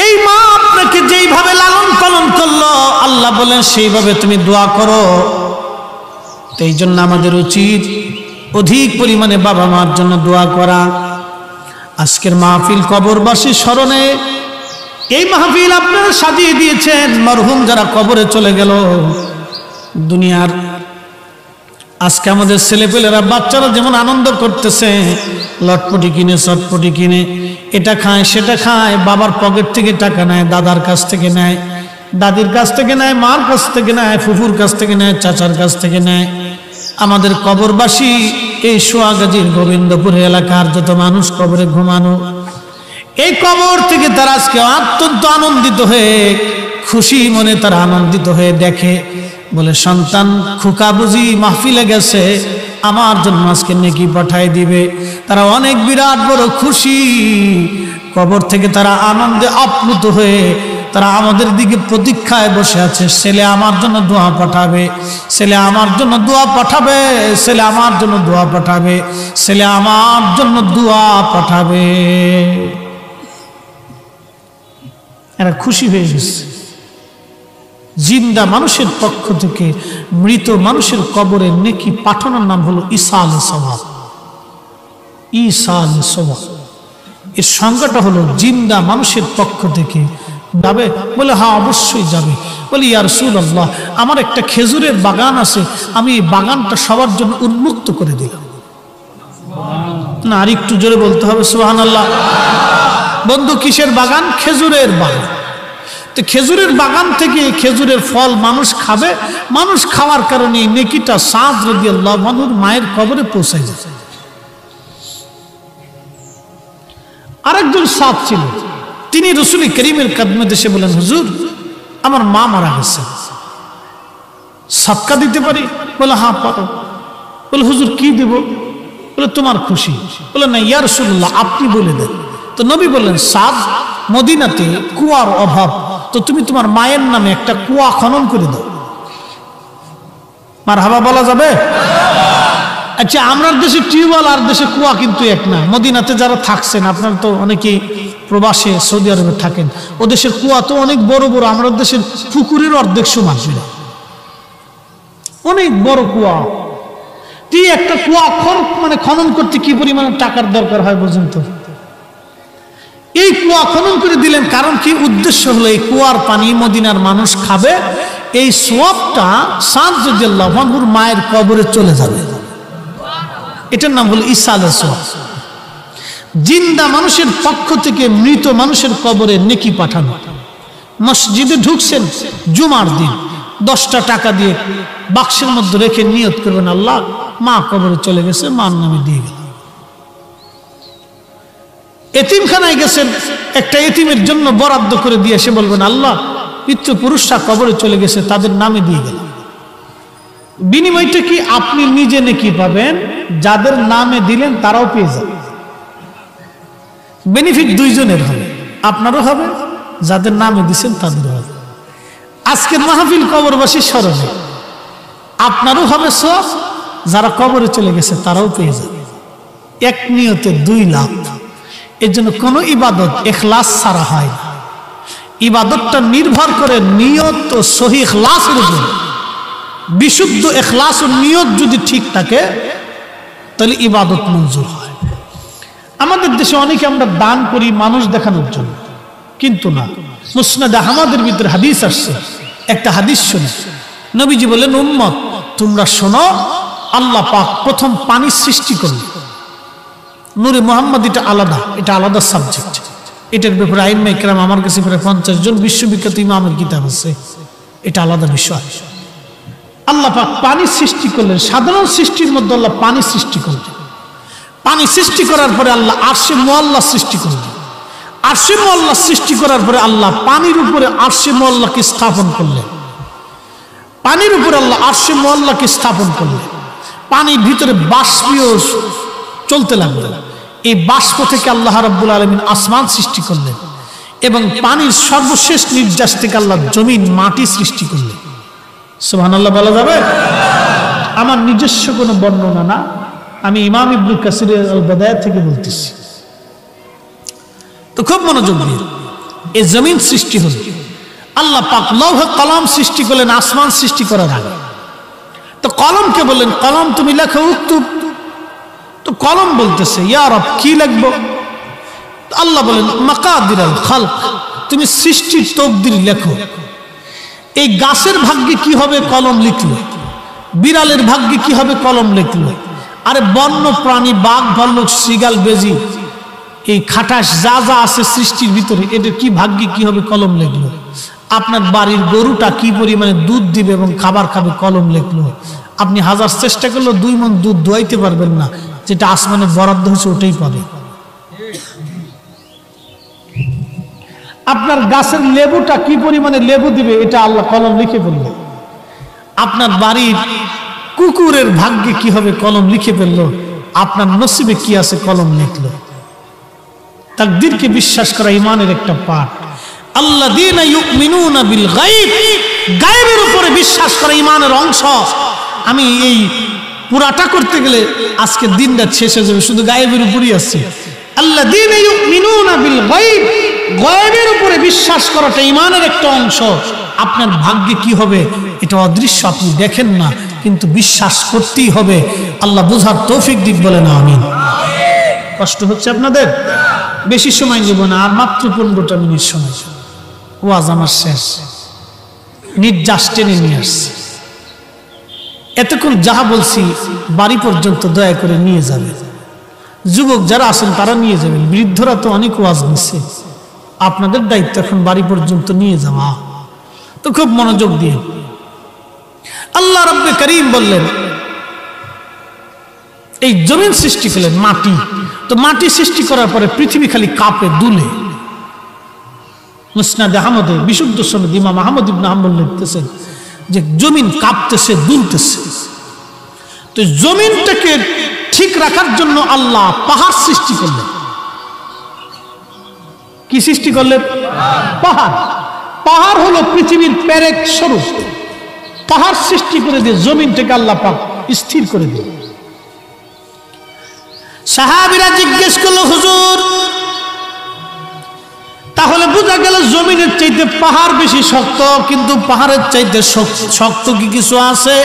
এই মা আপনাকে যেইভাবে লালন পালন করলো, আল্লাহ বলেন সেইভাবে তুমি দোয়া করো। তো এই জন্য আমাদের উচিত অধিক পরিমাণে বাবা মার জন্য দোয়া করা। আজকের মাহফিল কবরবাসী স্মরণে, এই মাহফিল আপনারা সাজিয়ে দিয়েছেন মরহুম যারা কবরে চলে গেল দুনিয়ার। আজকে আমাদের ছেলেপেলেরা বাচ্চারা যেমন আনন্দ করতেছে, লটপটি কিনে চটপটি কিনে এটা খায় সেটা খায়, বাবার পকেট থেকে টাকা নেয়, দাদার কাছ থেকে নেয়, দাদির কাছ থেকে নেয়, মার কাছ থেকে নেয়, ফুফুর কাছ থেকে নেয়, চাচার কাছ থেকে নেয়। আমাদের কবরবাসী এই সোয়াগাজীর গোবিন্দপুর এলাকার যত মানুষ কবরে ঘুমানো, এই কবর থেকে তারা আজকে অত্যন্ত আনন্দিত হয়ে, খুশি মনে তারা আনন্দিত হয়ে দেখে, বলে সন্তান খোকা বুঝি মাহফিলে গেছে, আমার জন্য আজকে নেকি পাঠাই দিবে। তারা অনেক বিরাট বড় খুশি, কবর থেকে তারা আনন্দে আপ্লুত হয়ে তারা আমাদের দিকে প্রতীক্ষায় বসে আছে, ছেলে আমার জন্য দোয়া পাঠাবে, ছেলে আমার জন্য দোয়া পাঠাবে, ছেলে আমার জন্য দোয়া পাঠাবে, ছেলে আমার জন্য দোয়া পাঠাবে। এরা খুশি হয়ে গেছে। জিন্দা মানুষের পক্ষ থেকে মৃত মানুষের কবরে নেকি পাঠানোর নাম হলো ইসাল সওয়াব। ইসাল সওয়াব এর সংজ্ঞাটা হলো জিন্দা মানুষের পক্ষ থেকে যাবে। বলে হ্যাঁ অবশ্যই যাবে। বলি ইয়া রাসূলুল্লাহ, আমার একটা খেজুরের বাগান আছে, আমি এই বাগানটা সবার জন্য উন্মুক্ত করে দিলাম। না, আর একটু জোরে বলতে হবে সুবহানাল্লাহ। বন্ধু, কিসের বাগান? খেজুরের বাগান। তো খেজুরের বাগান থেকে খেজুরের ফল মানুষ খাবে, মানুষ খাওয়ার কারণে নেকিটা সাদ রাদিয়াল্লাহু আনহুর মায়ের কবরে পৌঁছে যায়। আরেকজন সাদ ছিল, তিনি রাসূল করিমের কদমে এসে বলেন, হুজুর আমার মা মারা গেছে, সাদকা দিতে পারি? বলে হ্যাঁ পারো। বলে হুজুর কি দেব? বলে তোমার খুশি। বলে না ইয়া রাসূলুল্লাহ, আপনি বলে দেন। তো নবী বললেন, সাদ, মদিনাতে কুয়ার অভাব, তো তুমি তোমার মায়ের নামে একটা কুয়া খনন করে দাও। মারহাবা বলা যাবে? আচ্ছা, আমরা দেশে টিউবওয়েল আর দেশে কুয়া কিন্তু এক না। মদিনাতে যারা থাকছেন, আপনারা তো অনেকেই প্রবাসে সৌদি আরবে থাকেন, ও দেশের কুয়া তো অনেক বড় বড়, আমাদের দেশের পুকুরের অর্ধেক সমান, অনেক বড় কুয়া। একটা কুয়া খনন করতে কি পরিমাণ টাকার দরকার হয় বুঝুন তো। এই কুয়া খনন করে দিলেন, কারণ কি? উদ্দেশ্য হলো এই কুয়ার পানি মদিনার মানুষ খাবে, এই সওয়াবটা সাদ রাদিয়াল্লাহু আনহুর মায়ের কবরে চলে যাবে। এটার নাম হলো ইসালে সওয়াব। জিন্দা মানুষের পক্ষ থেকে মৃত মানুষের কবরে নেকি পাঠানো। মসজিদে ঢুকছেন জুমার দিন, 10টা টাকা দিয়ে বাক্সের মধ্যে রেখে নিয়ত করবেন, আল্লাহ মা কবরে চলে গেছে, মার নামে দিয়ে গেল। এতিমখানায় গেছেন, একটা এতিমের জন্য বরাদ্দ করে দিয়ে এসে বলবেন, আল্লাহ পিতৃপুরুষরা কবরে চলে গেছে, তাদের নামে দিয়ে গেল। বিনিময়টা কি? আপনি নিজে নেকি পাবেন, যাদের নামে দিলেন তারাও পেয়ে যাবে। বেনিফিট দুইজনের হবে, আপনারও হবে, যাদের নামে দিচ্ছেন তাদেরও হবে। আজকের মাহফিল কবরবাসী স্মরণে, আপনারও হবে সওয়াব, যারা কবরে চলে গেছে তারাও পেয়ে যাবে। এক নিয়তে 2 লাখ। এর জন্য কোনো ইবাদত ইখলাস ছাড়া হয় না। ইবাদতটা নির্ভর করে নিয়ত ও সহি ইখলাসের উপর। বিশুদ্ধ ইখলাস ও নিয়ত যদি ঠিক থাকে তাহলে ইবাদত মঞ্জুর হয়। আমাদের দেশে অনেকে আমরা দান করি মানুষ দেখানোর জন্য, কিন্তু না। মুসনাদ আহমদের ভিতরে হাদিস আসছে, একটা হাদিস শুনে নবীজি বলেন, উম্মত তোমরা শোনো, আল্লাহ পাক প্রথম পানি সৃষ্টি করলেন। নূরে মুহাম্মদ এটা আলাদা সাবজেক্ট। এটার ব্যাপারে আইম্মা ইকরাম আমার কাছে প্রায় 50 জন বিশ্ববিখ্যাত ইমামের কিতাব আছে, এটা আলাদা বিষয়। আল্লাহ পাক পানি সৃষ্টি করলেন, সাধারণ সৃষ্টির মধ্যে আল্লাহ পানি সৃষ্টি করলেন। পানি সৃষ্টি করার পরে আল্লাহ আরশে মুআল্লা সৃষ্টি করলেন। আরশে মুআল্লা সৃষ্টি করার পরে আল্লাহ পানির উপরে আরশে মুআল্লাকে স্থাপন করলেন। পানির উপরে আল্লাহ আরশে মুআল্লাকে স্থাপন করলেন। পানির ভিতরে বাষ্পীয় চলতে লাগলো। এই বাষ্প থেকে আল্লাহ রাব্বুল আলামিন আসমান সৃষ্টি করলেন, এবং পানির সর্বশেষ নির্যাস থেকে আল্লাহ জমিন মাটি সৃষ্টি করলেন। সুবহানাল্লাহ বলা যাবে? আমার নিজস্ব কোনো বর্ণনা না, আমি ইমাম ইবনে কাসির আল বাদায়া থেকে বলতেছি। তো খুব মনোযোগ দিয়ে, এই জমিন সৃষ্টি হল, আল্লাহ পাক লৌহ কলম সৃষ্টি করলেন আসমান সৃষ্টি করার আগে। তো কলমকে বললেন, কলম তুমি লেখো উক্তুব। তো কলম বলতেছে, ইয়া রব কি লিখবো? আল্লাহ বলেন, মাকাদিরাল খালক, তুমি সৃষ্টির তকদির লেখো। এই গাছের ভাগ্যে কি হবে? কলম লিখলো। বিড়ালের ভাগ্যে কি হবে? কলম লিখলো। আরে বন্য প্রাণী, বাঘ, ভাল্লুক, শৃগাল, বেজি, এই খাটাস যা যা আছে সৃষ্টির ভিতরে, এদের কি ভাগ্যে কি হবে? কলম লিখলো। আপনার বাড়ির গরুটা কি পরিমাণে দুধ দিবে এবং খাবার খাবে? কলম লিখলো। আপনি হাজার চেষ্টা করলেও 2 মণ দুধ দোয়াইতে পারবেন না, যেটা আসমানে বরাদ্দ হয়েছে ওটাই পাবে। আপনার গাছের লেবুটা কি পরিমাণে লেবু দিবে, এটা আল্লাহ কলম লিখে ফেললো। আপনার বাড়ির কুকুরের ভাগ্যে কি হবে? কলম লিখে ফেললো। আপনার নসিবে কি আছে? কলম লিখলো। তাকদীরকে বিশ্বাস করা ইমানের একটা পার্ট। আল্লাযীনা ইউমিনুনা বিল গায়ব, গায়বের উপরে বিশ্বাস করা ঈমানের অংশ। আমি এই পুরাটা করতে গেলে আজকে দিনটা শেষ হয়ে যাবে, শুধু গায়বের উপরই আছে। আল্লাযীনা ইউমিনুনা বিল গায়ব, গায়বের উপরে বিশ্বাস করাটা ঈমানের একটা অংশ। আপনার ভাগ্যে কি হবে এটা অদৃশ্য, আপনি দেখেন না, কিন্তু বিশ্বাস করতেই হবে। আল্লাহ বুঝার তৌফিক দিক, বলেন আমিন। কষ্ট হচ্ছে আপনাদের? বেশি সময় নেব না, আর মাত্র 15টা মিনিট সময়। ওয়াজ আমার শেষ, নির্যাস টেনে নিয়ে আসছি। এতক্ষণ যাহা বলছি বাড়ি পর্যন্ত দয়া করে নিয়ে যাবে। যুবক যারা আছেন তারা নিয়ে যাবেন, বৃদ্ধরা তো অনেক ওয়াজ নিচ্ছে, আপনাদের দায়িত্ব এখন বাড়ি পর্যন্ত নিয়ে যাওয়া। তো খুব মনোযোগ দিয়ে আল্লাহ রাব্বে কারীম বললেন, এই জমিন সৃষ্টি করলেন মাটি, তো মাটি সৃষ্টি করার পরে পৃথিবী খালি কাঁপে দুলে। মুসনাদে আহমদে বিশুদ্ধ সনদ ইমাম আহমদ ইবনে হাম্বল লিখতেছেন যে জমিন কাঁপতেছে, দুলতেছে। তো জমিনটাকে ঠিক রাখার জন্য আল্লাহ পাহাড় সৃষ্টি করলেন। কি সৃষ্টি করলেন? পাহাড়। পাহাড় হলো পৃথিবীর পেরেক স্বরূপ। পাহাড় সৃষ্টি করে দিয়ে জমিনটাকে আল্লাহ পাক স্থির করে দিল। সাহাবীরা জিজ্ঞেস করলো, হুজুর তাহলে বোঝা গেল জমিনের চাইতে পাহাড় বেশি শক্ত, কিন্তু পাহাড়ের চাইতে শক্ত কি কিছু আছে?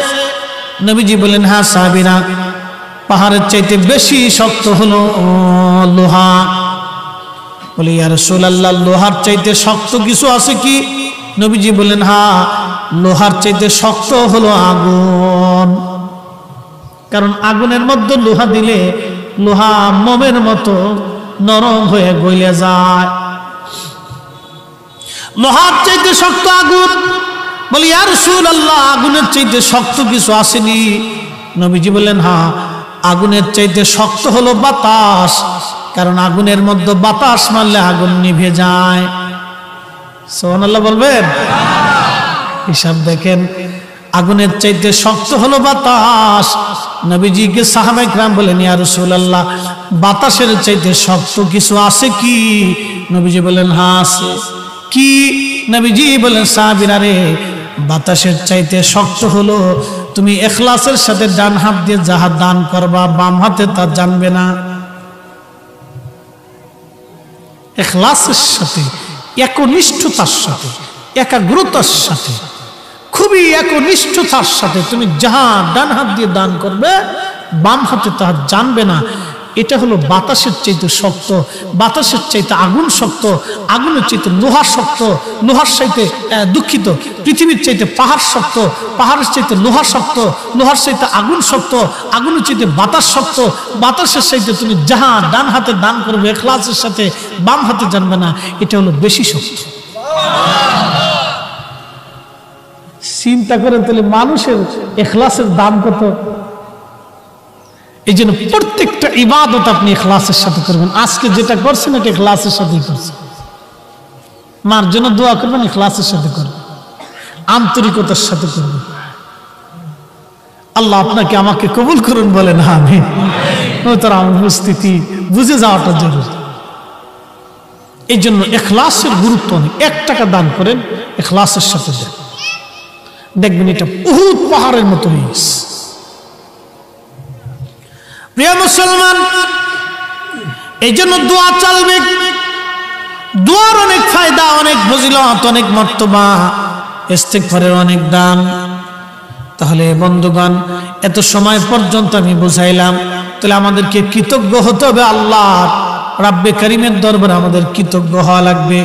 নবীজি বলেন, হ্যাঁ সাহাবীরা, পাহাড়ের চাইতে বেশি শক্ত হলো লোহা। বলে, ইয়া রাসূলুল্লাহ, লোহার চাইতে শক্ত কিছু আছে কি? নবীজি বলেন, হ্যাঁ, লোহার চাইতে শক্ত হলো আগুন। কারণ আগুনের মধ্যে লোহা দিলে লোহা মোমের মতো নরম হয়ে গলে যায়। লোহার চাইতে শক্ত আগুন। বলি, ইয়া রাসূলুল্লাহ, আগুনের চাইতে শক্ত কিছু আসেনি? নবীজি বললেন, হ্যাঁ, আগুনের চাইতে শক্ত হলো বাতাস। কারণ আগুনের মধ্যে বাতাস মারলে আগুন নিভে যায়। সুবহানাল্লাহ বলবেন? হিসাব দেখেন, আগুনের চাইতে শক্ত হলো বাতাস। নবীজিকে সাহাবায়ে কেরাম বলেন, ইয়া রাসূলুল্লাহ, বাতাসের চাইতে শক্ত কিছু আছে কি? নবীজি বলেন, হ্যাঁ আছে। কি? নবীজি বলেন, সাহাবীরা রে, বাতাসের চাইতে শক্ত হলো তুমি ইখলাসের সাথে ডান হাত দিয়ে যাহা দান করবা, বাম হাতে তা জানবে না। ইখলাসের সাথে, একনিষ্ঠতার সাথে, একাগ্রতার সাথে, খুবই একনিষ্ঠতার সাথে তুমি যাহা ডান হাত দিয়ে দান করবে, বাম হাতে তা জানবে না। এটা হলো বাতাসের চাইতে শক্ত। বাতাসের চাইতে আগুন শক্ত, আগুনের চাইতে লোহা শক্ত, লোহার চাইতে দুঃখিত, পৃথিবীর চাইতে পাহাড় শক্ত, পাহাড়ের চাইতে লোহা শক্ত, লোহার চাইতে আগুন শক্ত, আগুনের চাইতে বাতাস শক্ত, বাতাসের চাইতে তুমি যাহা ডান হাতে দান করবে ইখলাসের সাথে, বাম হাতে জানবে না, এটা হলো বেশি শক্ত। চিন্তা করেন তাহলে মানুষের ইখলাসের দাম কত। এই জন্য প্রত্যেকটা ইবাদত আপনি ইখলাসের সাথে করবেন। আজকে যেটা করছেন এটা ইখলাসের সাথেই করছেন। মার জন্য দোয়া করবেন, ইখলাসের সাথে করবেন, আন্তরিকতার সাথে করবেন। আল্লাহ আপনাকে আমাকে কবুল করুন, বলেন আমিন। তার উপস্থিতি বুঝে যাওয়াটা জরুরি। এই জন্য ইখলাসের গুরুত্ব অনেক। 1 টাকা দান করেন, ইখলাসের সাথে দেন, দেখবেন এটা উহুদ পাহাড়ের মতো হয়ে গেছে। প্রিয় মুসলমান, এই জন্য দোয়া চলবে। দোয়ার অনেক ফায়দা, অনেক ফজিলত, অনেক মর্তবা, ইস্তিগফারের অনেক দাম। তাহলে বন্ধুগণ, এত সময় পর্যন্ত আমি বুঝাইলাম, তাহলে আমাদেরকে কৃতজ্ঞ হতে হবে। আল্লাহ রাব্বে কারীমের দরবারে আমাদের কৃতজ্ঞ হওয়া লাগবে।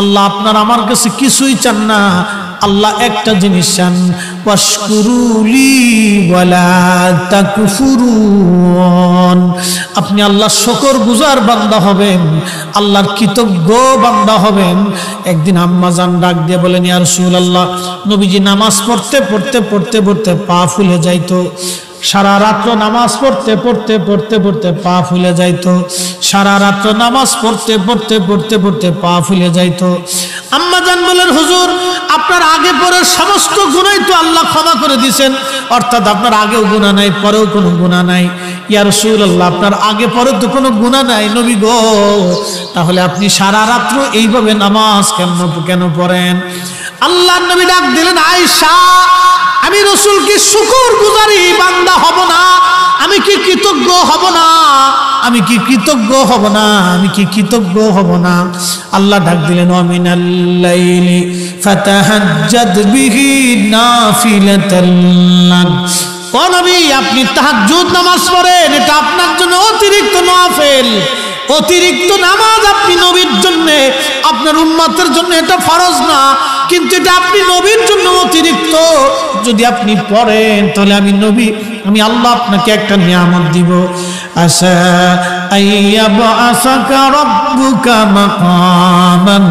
আল্লাহ আপনার আমার কাছে কিছুই চান না, আল্লাহ একটা জিনিস চান, ওয়াশকুরুলি ওয়ালা তাকফুরুন। আপনি আল্লাহর শুকরগুজার বান্দা হবেন, আল্লাহর কৃতজ্ঞ বান্দা হবেন। একদিন আম্মা জান ডাক দিয়ে বলেন, ইয়া রাসূলুল্লাহ, নবীজি নামাজ পড়তে পড়তে পড়তে পড়তে পা ফুলে যাইতো। সারা রাত্র নামাজ পড়তে পড়তে পড়তে পড়তে পা ফুলে যাইতো। সারা রাত্র নামাজ পড়তে পড়তে পড়তে পড়তে পা ফুলে যাইতো। আম্মা জান বলেন, হুজুর, আপনার আগে পরের সমস্ত গুনাহ তো আল্লাহ ক্ষমা করে দিয়েছেন, অর্থাৎ আপনার আগেও গুনাহ নাই, পরেও কোনো গুনাহ নাই। ইয়া রাসূলুল্লাহ আপনার আগে পরে তো কোনো গুনাহ নাই নবী গো, তাহলে আপনি সারা রাত্র এইভাবে নামাজ কেন পড়েন? আল্লাহর নবী ডাক দিলেন, আয়েশা আমি রাসূল কি শুকরগুজারি বান্দা হব না? আমি কি কৃতজ্ঞ হব না? আমি কি কৃতজ্ঞ হব না? আমি কি কৃতজ্ঞ হব না? আল্লাহ ডাক দিলেন, ওয়া মিনাল লাইলি ফাতাহাজ্জাদ বিহি নাফিলাতাল লাক। ও নবী আপনি তাহাজ্জুদ নামাজ পড়েন, এটা আপনার জন্য অতিরিক্ত নফল, অতিরিক্ত নামাজ আপনি নবীর জন্য, আপনার উম্মতের জন্য এটা ফরজ না, কিন্তু এটা আপনি নবীর জন্য অতিরিক্ত। যদি আপনি পড়েন তাহলে আমি আল্লাহ আপনাকে একটা নিয়ামত দিব। আসা আইয়াবআসাকা রাব্বুকা মাকামান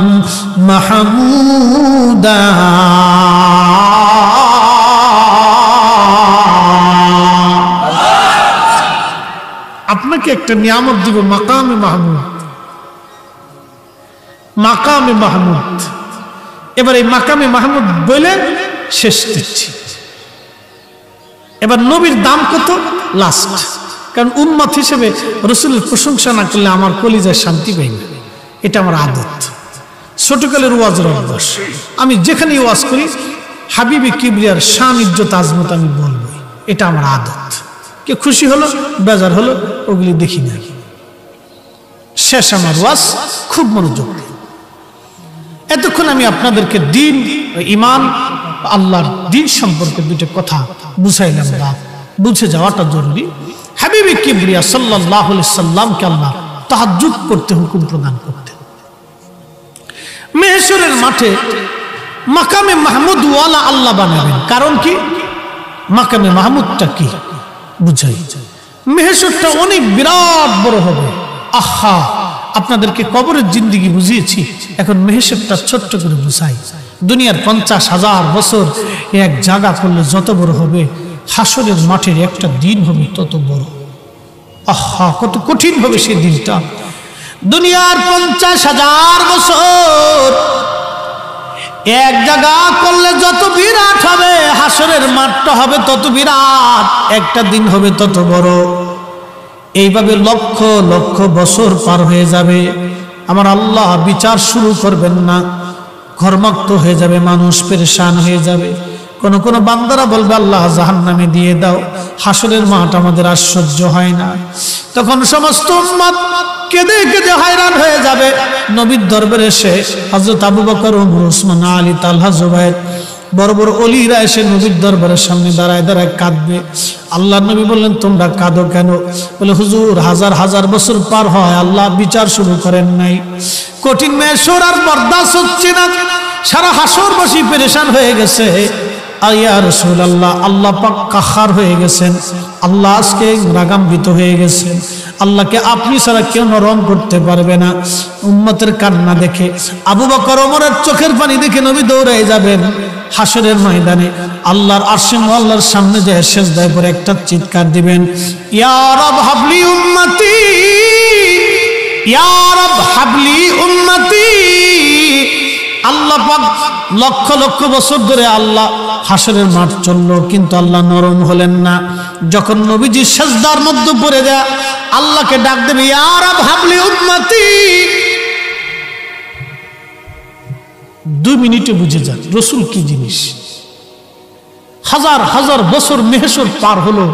মাহমুদা। আপনাকে একটা নিয়ামত দিব, মাকামে মাহমুদ। মাকামে মাহমুদ, এবার এই মাকামে মাহমুদ বলে শেষ দিচ্ছি। এবার নবীর দাম কত? লাস্ট, কারণ উম্মত হিসেবে রাসূলের প্রশংসা না করলে আমার কলিজায় শান্তি পাই না। এটা আমার আদত, ছোটকালের ওয়াজের অভ্যাস। আমি যেখানে ওয়াজ করি হাবিবে কিবরিয়ার শান ইজ্জত আজমত আমি বলবো, এটা আমার আদত। কে খুশি হলো বেজার হলো ওগুলি দেখি না। শেষ আমার ওয়াজ খুব মনোযোগ। এতক্ষণ আমি আপনাদেরকে দিন, ঈমান, আল্লাহর দিন সম্পর্কে দুটো কথা বুঝাইলাম, বা বুঝে যাওয়াটা জরুরি। হাবিবে কিবরিয়া সাল্লাল্লাহু আলাইহি সাল্লামকে আল্লাহ তাহাজ্জুদ করতে হুকুম প্রদান করতেন। মেহশরের মাঠে মাকামে মাহমুদ ওয়ালা আল্লাহ বানাবেন। কারণ কি? মাকামে মাহমুদটা কি বুঝাই। মেহশরটা অনেক বিরাট বড় হবে। আহা, আপনাদেরকে কবরের জিন্দেগি বুঝিয়েছি, এখন মেহশরটা ছোট্ট করে বুঝাই। দুনিয়ার 50,000 বছর এক জায়গা করলে যত বড় হবে, হাসরের মাঠের একটা দিন হবে তত বড়। আহা, কত কঠিন হবে সেই দিনটা। দুনিয়ার 50,000 বছর এক জায়গা করলে যত বিরাট হবে, হাসরের মাঠটা হবে তত বিরাট, একটা দিন হবে তত বড়। এইভাবে লক্ষ লক্ষ বছর পার হয়ে যাবে, আমার আল্লাহ বিচার শুরু করবেন না। ঘর্মাক্ত হয়ে যাবে, মানুষ পেরেশান হয়ে যাবে। কোন বান্দারা বলবে আল্লাহ জাহান্নামে দিয়ে দাও, হাসরের মাঠ আমাদের আর সহ্য হয় না। তখন সমস্ত উম্মত কেঁদে কেঁদে হয়রান হয়ে যাবে। নবীর দরবারে এসে হযরত আবু বকর, ওমর, ওসমান, আলী, তালহা, জুবায়ের, বড় বড় ওলিরা এসে নবীর দরবারের সামনে দাঁড়ায় দাঁড়ায় কাঁদবে। আল্লাহ নবী বললেন, তোমরা কাঁদো কেন? বলে, হুজুর, হাজার হাজার বছর পার হয়, আল্লাহ বিচার শুরু করেন নাই। কঠিন মেহশর আর বরদাস্ত হচ্ছে না, সারা হাসরবাসী পেরেশান হয়ে গেছে। ইয়া রাসূলুল্লাহ, আল্লাহ পাক কাহার হয়ে গেছেন, আল্লাহ আজকে রাগান্বিত হয়ে গেছেন, আল্লাহকে আপনি ছাড়া কেউ নরম করতে পারবে না। উম্মতের কান্না দেখে, আবু বকর, ওমরের চোখের পানি দেখে নবী দৌড়ায় যাবেন হাসরের ময়দানে। আল্লাহর আরশে মুআল্লার সামনে যে সিজদায় পড়ে একটা চিৎকার দিবেন, ইয়া রব হাবলি উম্মতি, ইয়া রব হাবলি উম্মতি। আল্লাহ পাক লক্ষ লক্ষ বছর ধরে আল্লাহ হাসরের মাঠ চললো, কিন্তু আল্লাহ নরম হলেন না। যখন নবীজি সিজদার মধ্যে পড়ে যায়, আল্লাহকে ডাক দেবে, ইয়া রব হাবলি উম্মতি। 2 মিনিটে বুঝে যান রাসূল কি জিনিস। হাজার হাজার বছর মেহশর পার হলো,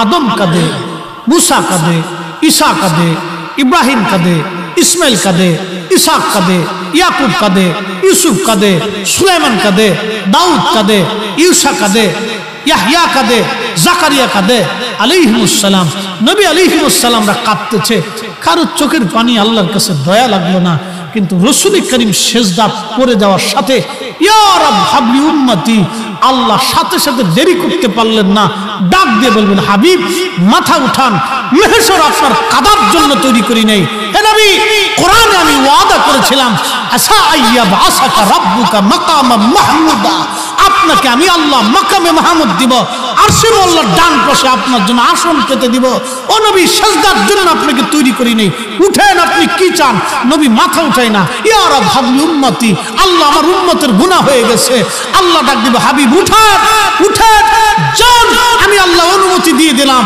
আদম কাঁদে, মুসা কাঁদে, ঈসা কাঁদে, ইব্রাহিম কাঁদে, ইসমাইল কাঁদে, ইসাক কাঁদে, ইয়াকুব কাঁদে, ইউসুফ কাঁদে, সুলাইমান কাঁদে, দাউদ কাঁদে, ইউসা কাঁদে, ইয়াহইয়া কাঁদে, জাকারিয়া কাঁদে আলাইহিমুস সালাম। নবী আলাইহিমুস সালামরা কাঁদতেছে, কারো চোখের পানি আল্লাহর কাছে দয়া লাগলো না। কিন্তু রাসূল করিম সিজদা পড়ে যাওয়ার সাথে ইয়া রব হাবলি উম্মতি, আল্লাহ সাথে সাথে দেরি করতে পারলেন না, ডাক দিয়ে বলবেন, হাবিব মাথা উঠান, মেহশর আপনার কাদার জন্য তৈরি করি নাই। হে নবী, কোরআনে আমি ওয়াদা করেছিলাম, আসা আইয়াবআসাকা রাব্বুকা মাকামান মাহমুদা, আপনাকে আমি আল্লাহ মাকামে মাহমুদ দিব, আরশে আল্লাহর ডান পাশে আপনার জন্য আসন পেতে দিব। ও নবী, সিজদার জন্য আপনাকে তৈরি করি নাই, উঠেন, আপনি কি চান? নবী মাথা উঠায় না, ইয়া রাব হাবলি উম্মতি, আল্লাহ আমার উম্মতের গুনাহ হয়ে গেছে। আল্লাহ ডাক দিব, হাবিব উঠেন, উঠেন, যান, আমি আল্লাহ অনুমতি দিয়ে দিলাম,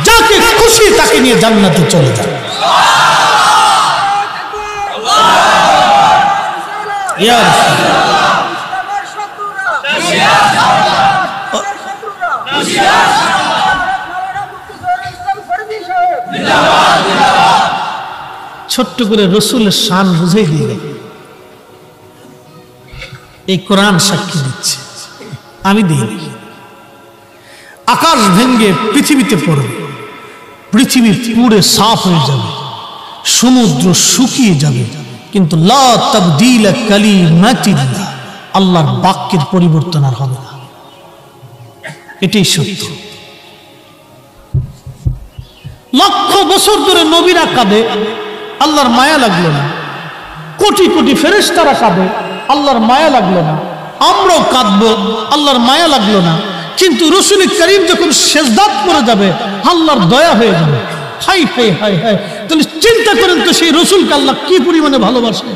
যাকে খুশি তাকে নিয়ে জান্নাতে চলে যান। ইয়া ছোট্ট করে রসুলের শান বুঝাই দিয়ে এই কোরআন সাক্ষী দিচ্ছে, আমি দিইনি। আকাশ ভেঙ্গে পৃথিবীতে পড়বে, পৃথিবী পুড়ে সাফ হয়ে যাবে, সমুদ্র শুকিয়ে যাবে, কিন্তু লা তাবদীলা কালিমাতিল্লাহ, আল্লাহর বাক্যের পরিবর্তন আর হবে না। এটাই সত্য। লক্ষ বছর ধরে নবীরা কাঁদে, আল্লাহর মায়া লাগলো না। কোটি কোটি ফেরেশতারা কাঁদে, আল্লাহর মায়া লাগলো না। আমরাও কাঁদবো, আল্লাহর মায়া লাগলো না। কিন্তু রাসূল করিম যখন সিজদাত করে যাবে, আল্লাহর দয়া হয়ে যাবে। হাই হাই হাই হাই, তাহলে চিন্তা করেন তো সেই রাসূলকে আল্লাহ কি পরিমাণে ভালোবাসে,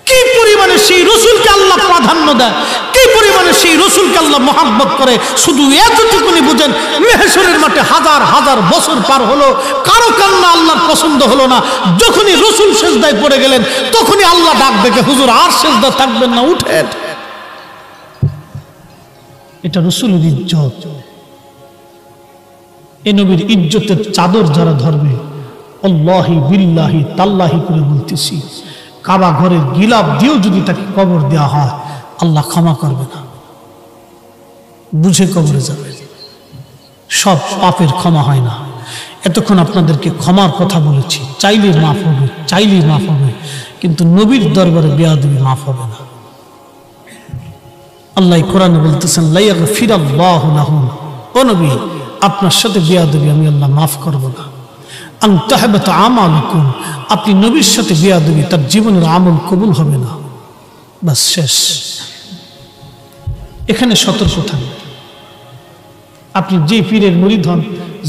কি পরিমাণে সেই রাসূলকে আল্লাহ প্রাধান্য দেয়, কি পরিমাণে সেই রাসূলকে আল্লাহ মহব্বত করে। শুধু এতটুকুনি বুঝেন, মেহশরের মাঠে হাজার হাজার বছর পার হলো, কারো কান্না আল্লাহর পছন্দ হলো না। যখনই রাসূল সিজদায় পড়ে গেলেন, তখনই আল্লাহ ডাক দেখে, হুজুর আর সিজদা থাকবেন না, উঠেন। এটা রাসূলের ইজ্জত। এই নবীর ইজ্জতের চাদর যারা ধরবে, আল্লাহি বিল্লাহি তাল্লাহি করে বলতেছি, কাবা ঘরের গিলাফ দিয়েও যদি তাকে কবর দেওয়া হয়, আল্লাহ ক্ষমা করবে না, বুঝে কবরে যাবে। সব পাপের ক্ষমা হয় না। এতক্ষণ আপনাদেরকে ক্ষমার কথা বলেছি, চাইলে মাফ হবে, চাইলে মাফ হবে, কিন্তু নবীর দরবারে বেয়াদবি মাফ হবে না। আল্লাহ কোরআনে বলতেছেন, লা ইয়াগফিরাল্লাহু লাহুম, ও নবী, আপনার সাথে বেয়াদবি আমি আল্লাহ মাফ করব না। আন তাহবাতা আমালুকুম, আপনি নবীর সাথে বেয়াদবি, তার জীবনের আমল কবুল হবে না। বাস শেষ। এখানে সতর্ক থাকবেন। আপনি যে পীরের মুরিদ হন,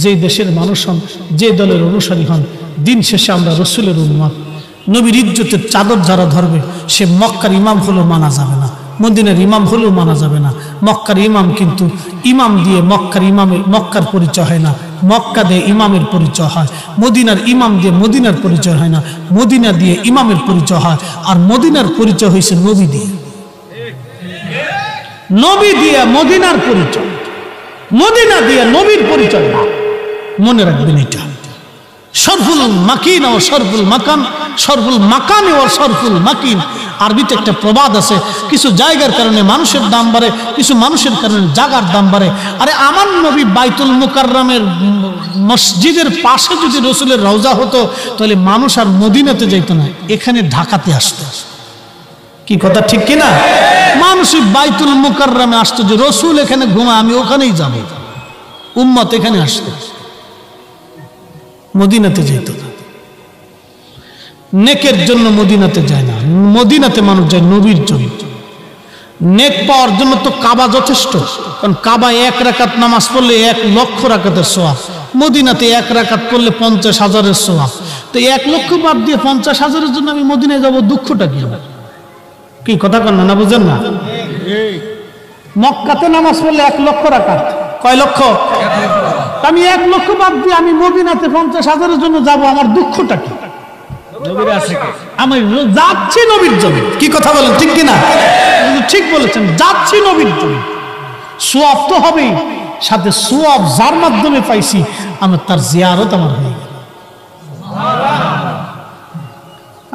যে দেশের মানুষ হন, যে দলের অনুসারী হন, দিন শেষে আমরা রাসূলের উম্মত। নবীর ইজ্জতের চাদর যারা ধরবে, সে মক্কার ইমাম হলেও মানা যাবে না, মদিনার ইমাম হলেও মানা যাবে না। মক্কার ইমাম কিন্তু ইমাম দিয়ে মক্কার পরিচয় হয় না, মক্কা দিয়ে ইমামের পরিচয় হয়। মদিনার ইমাম দিয়ে মদিনার পরিচয় হয় না, মদিনা দিয়ে ইমামের পরিচয় হয়। আর মদিনার পরিচয় হয়েছে নবী দিয়ে, নবী দিয়ে মদিনার পরিচয়, মদিনা দিয়ে নবীর পরিচয় না। মনে রাখবেন এটা। শরফুল মাকিন ও শরফুল মাকান, শরফুল মাকান ও শরফুল মাকিন। আরবিতে একটা প্রবাদ আছে, কিছু জায়গার কারণে মানুষের দাম বাড়ে, কিছু মানুষের কারণে জায়গার দাম বাড়ে। আরে আমার নবী বাইতুল মুকাররমের মসজিদের পাশে যদি রাসূলের রওজা হতো, তাহলে মানুষ আর মদিনাতে যেত না, এখানে ঢাকাতে আসতো। কি কথা ঠিক কিনা? মানুষ বাইতুল মুকাররমে আসতো, যে রাসূল এখানে ঘুমা, আমি ওখানেই যাব। উম্মত এখানে আসতো, মদিনাতে যেত না। নেকের জন্য মদিনাতে যায় না, মদিনাতে মানুষ যায় নবীর জন্য। নেক পাওয়ার জন্য তো কাবা যথেষ্ট, কারণ কাবা 1 রাকাত নামাজ পড়লে 1 লক্ষ রাকাতের সওয়াব, মদিনাতে 1 রাকাত পড়লে 50,000-এর সওয়াব। তো 1 লক্ষ বাদ দিয়ে 50,000-এর জন্য আমি মদিনায় যাব, দুঃখটা কি? কি কথা কন না, বুঝেন না? মক্কাতে নামাজ পড়লে 1 লক্ষ রাকাত, কয় লক্ষ? আমি 1 লক্ষ বাদ দিয়ে আমি মদিনাতে 50,000-এর জন্য যাব, আমার দুঃখটা কি? আমি যাচ্ছি নবীর জন্য। কি কথা বলেন, ঠিক কিনা? ঠিক বলেছেন, যাচ্ছি নবীর জন্য। সওয়াব তো হবেই, সাথে সওয়াব যার মাধ্যমে পাইছি, আমার তার জিয়ারত আমার হয়ে গেল।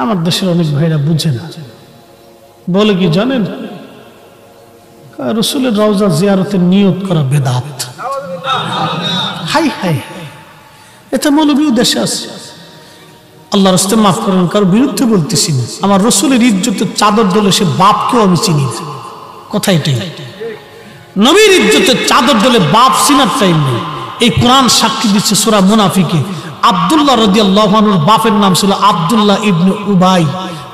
আমার দেশের অনেক ভাইরা বুঝে না, বলে কি জানেন, রাসূলের রওজা জিয়ারতের নিয়ত করা বেদাত। হাই হাই, এটা মৌলভীও দেশে আছে। আল্লাহর রাস্তে মাফ করেন, কারোর বিরুদ্ধে বলতেছি না। আমার রাসূলের ইজ্জতের চাদর দলে সে বাপকেও আমি চিনি না, কথা এটাই। নবীর ইজ্জতের চাদর দলে বাপ চিনার টাইম নেই। এই কোরআন সাক্ষী দিচ্ছে সূরা মুনাফিকে। আব্দুল্লাহ রাদিয়াল্লাহু আনহুর বাপের নাম ছিল আব্দুল্লাহ ইবনে উবাই,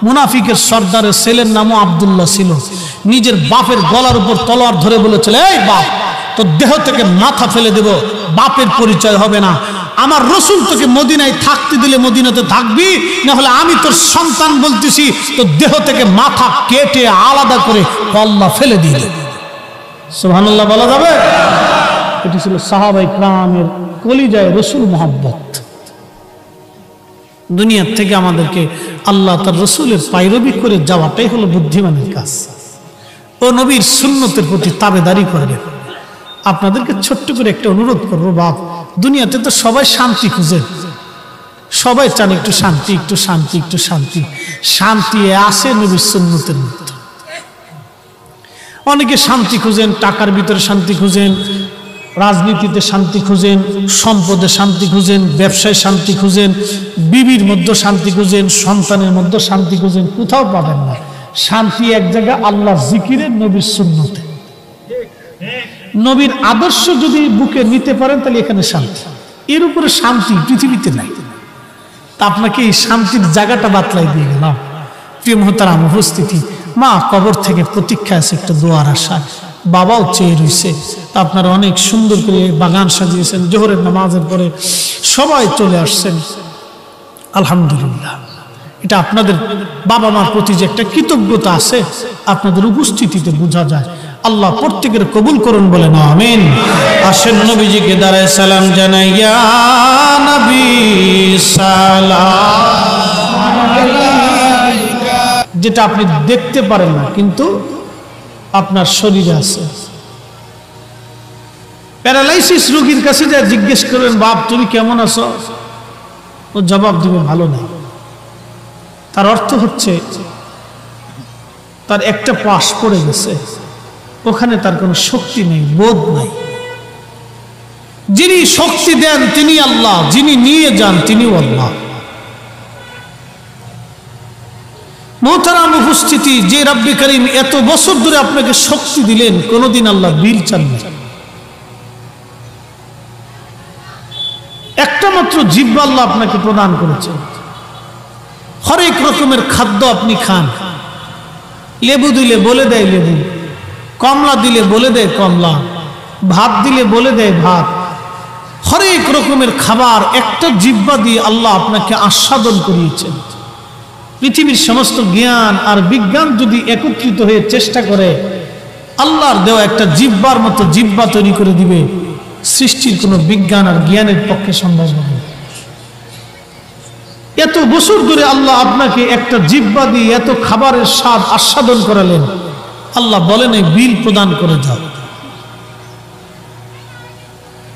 মুনাফিকের সর্দারের ছেলের নামও আব্দুল্লাহ ছিল। নিজের বাপের গলার উপর তলোয়ার ধরে বলেছিল, এই বাপ, তোর দেহ থেকে মাথা ফেলে দেব, বাপের পরিচয় হবে না। আমার রসুল তোকে মদিনায় থাকতে দিলে মদিনাতে থাকবি, না হলে আমি তোর সন্তান বলতেছি তোর দেহ থেকে মাথা কেটে আলাদা করে কল্লা ফেলে দিয়ে দেব। সুবহানাল্লাহ বলা যাবে? এটি ছিল সাহাবায়ে কেরামের কলিজায় রসুল মোহাব্বত। দুনিয়ার থেকে আমাদেরকে আল্লাহ তার রসুলের পায়রবি করে যাওয়াটাই হলো বুদ্ধিমানের কাজ। ও নবীর সুন্নতের প্রতি তাবেদারি করবে। আপনাদেরকে ছোট্ট করে একটা অনুরোধ করবো, বাপ, দুনিয়াতে তো সবাই শান্তি খুঁজে, সবাই চান একটু শান্তি, একটু শান্তি, একটু শান্তি। শান্তি আসে নবীর সুন্নতের মধ্যে। অনেকে শান্তি খুঁজেন, টাকার ভিতরে শান্তি খুঁজেন, রাজনীতিতে শান্তি খুঁজেন, সম্পদে শান্তি খুঁজেন, ব্যবসায় শান্তি খুঁজেন, বিবির মধ্যে শান্তি খুঁজেন, সন্তানের মধ্যে শান্তি খুঁজেন, কোথাও পাবেন না। শান্তি এক জায়গায় আল্লাহ জিকিরের, নবীর সুন্নতে। নবীর আদর্শ যদি বুকে নিতে পারেন তাহলে এখানে শান্তি। এর উপরে শান্তি পৃথিবীতে নাই। তা আপনাকে এই শান্তির জায়গাটা বাতলাই দিয়ে গেলাম। প্রিয় মুহতারাম উপস্থিতি, মা কবর থেকে প্রতীক্ষা আছে একটা দোয়ার আশা, বাবাও চেয়ে রয়েছে। আপনারা অনেক সুন্দর করে বাগান সাজিয়েছেন, জোহরের নামাজের পরে সবাই চলে আসছেন, আলহামদুলিল্লাহ। এটা আপনাদের বাবা মার প্রতি যে একটা কৃতজ্ঞতা আছে আপনাদের উপস্থিতিতে বোঝা যায়। আল্লাহ প্রত্যেকের কবুল করুন, বলেন আমিন। আসেন নবীজিকে দাঁড়ায় সালাম জানাই, ইয়া নবী সালাম আলাইকা। যেটা আপনি দেখতে পারেন না কিন্তু আপনার শরীরে আছে। প্যারালাইসিস রোগীর কাছে যা জিজ্ঞেস করেন, বাপ তুমি কেমন আছো, ও জবাব দিবে ভালো না। তার অর্থ হচ্ছে তার একটা পাশ পড়ে গেছে, ওখানে তার কোনো শক্তি নেই, বোধ নাই। যিনি শক্তি দেন তিনি আল্লাহ, যিনি নিয়ে যান তিনিও আল্লাহ। মুহতারাম উপস্থিতি, যে রব্বি করিম এত বছর ধরে আপনাকে শক্তি দিলেন, কোনদিন আল্লাহ বিল চান না। একটা মাত্র জিহ্বা আল্লাহ আপনাকে প্রদান করেছেন, হরেক রকমের খাদ্য আপনি খান। লেবু দিলে বলে দেয় লেবু, কমলা দিলে বলে দেয় কমলা, ভাত দিলে বলে দেয় ভাত। হরেক রকমের খাবার একটা জিহ্বা দিয়ে আল্লাহ আপনাকে আস্বাদন করিয়েছেন। পৃথিবীর সমস্ত জ্ঞান আর বিজ্ঞান যদি একত্রিত হয়ে চেষ্টা করে আল্লাহর দেওয়া একটা জিহ্বার মতো জিহ্বা তৈরি করে দিবে, সৃষ্টির কোনো বিজ্ঞান আর জ্ঞানের পক্ষে সম্ভব হবে। এত বছর ধরে আল্লাহ আপনাকে একটা জিহ্বা দিয়ে এত খাবারের স্বাদ আস্বাদন করালেন, আল্লাহ বলেন এই বিল প্রদান করে দাও।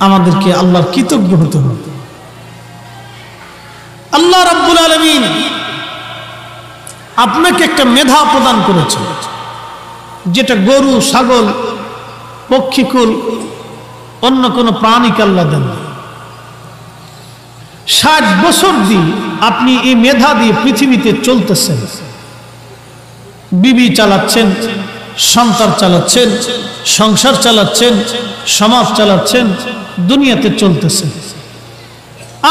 আমাদেরকে আল্লাহর কৃতজ্ঞ হতে হবে। আল্লাহ রাব্বুল আলামিন আপনাকে একটা মেধা প্রদান করেছে, যেটা গরু, ছাগল, পক্ষীকুল, অন্য কোনো প্রাণীকে আল্লাহ দেন। 60 বছর দিয়ে আপনি এই মেধা দিয়ে পৃথিবীতে চলতেছেন, বিবি চালাচ্ছেন, সন্তান চালাচ্ছেন, সংসার চালাচ্ছেন, সমাজ চালাচ্ছেন, দুনিয়াতে চলতেছেন।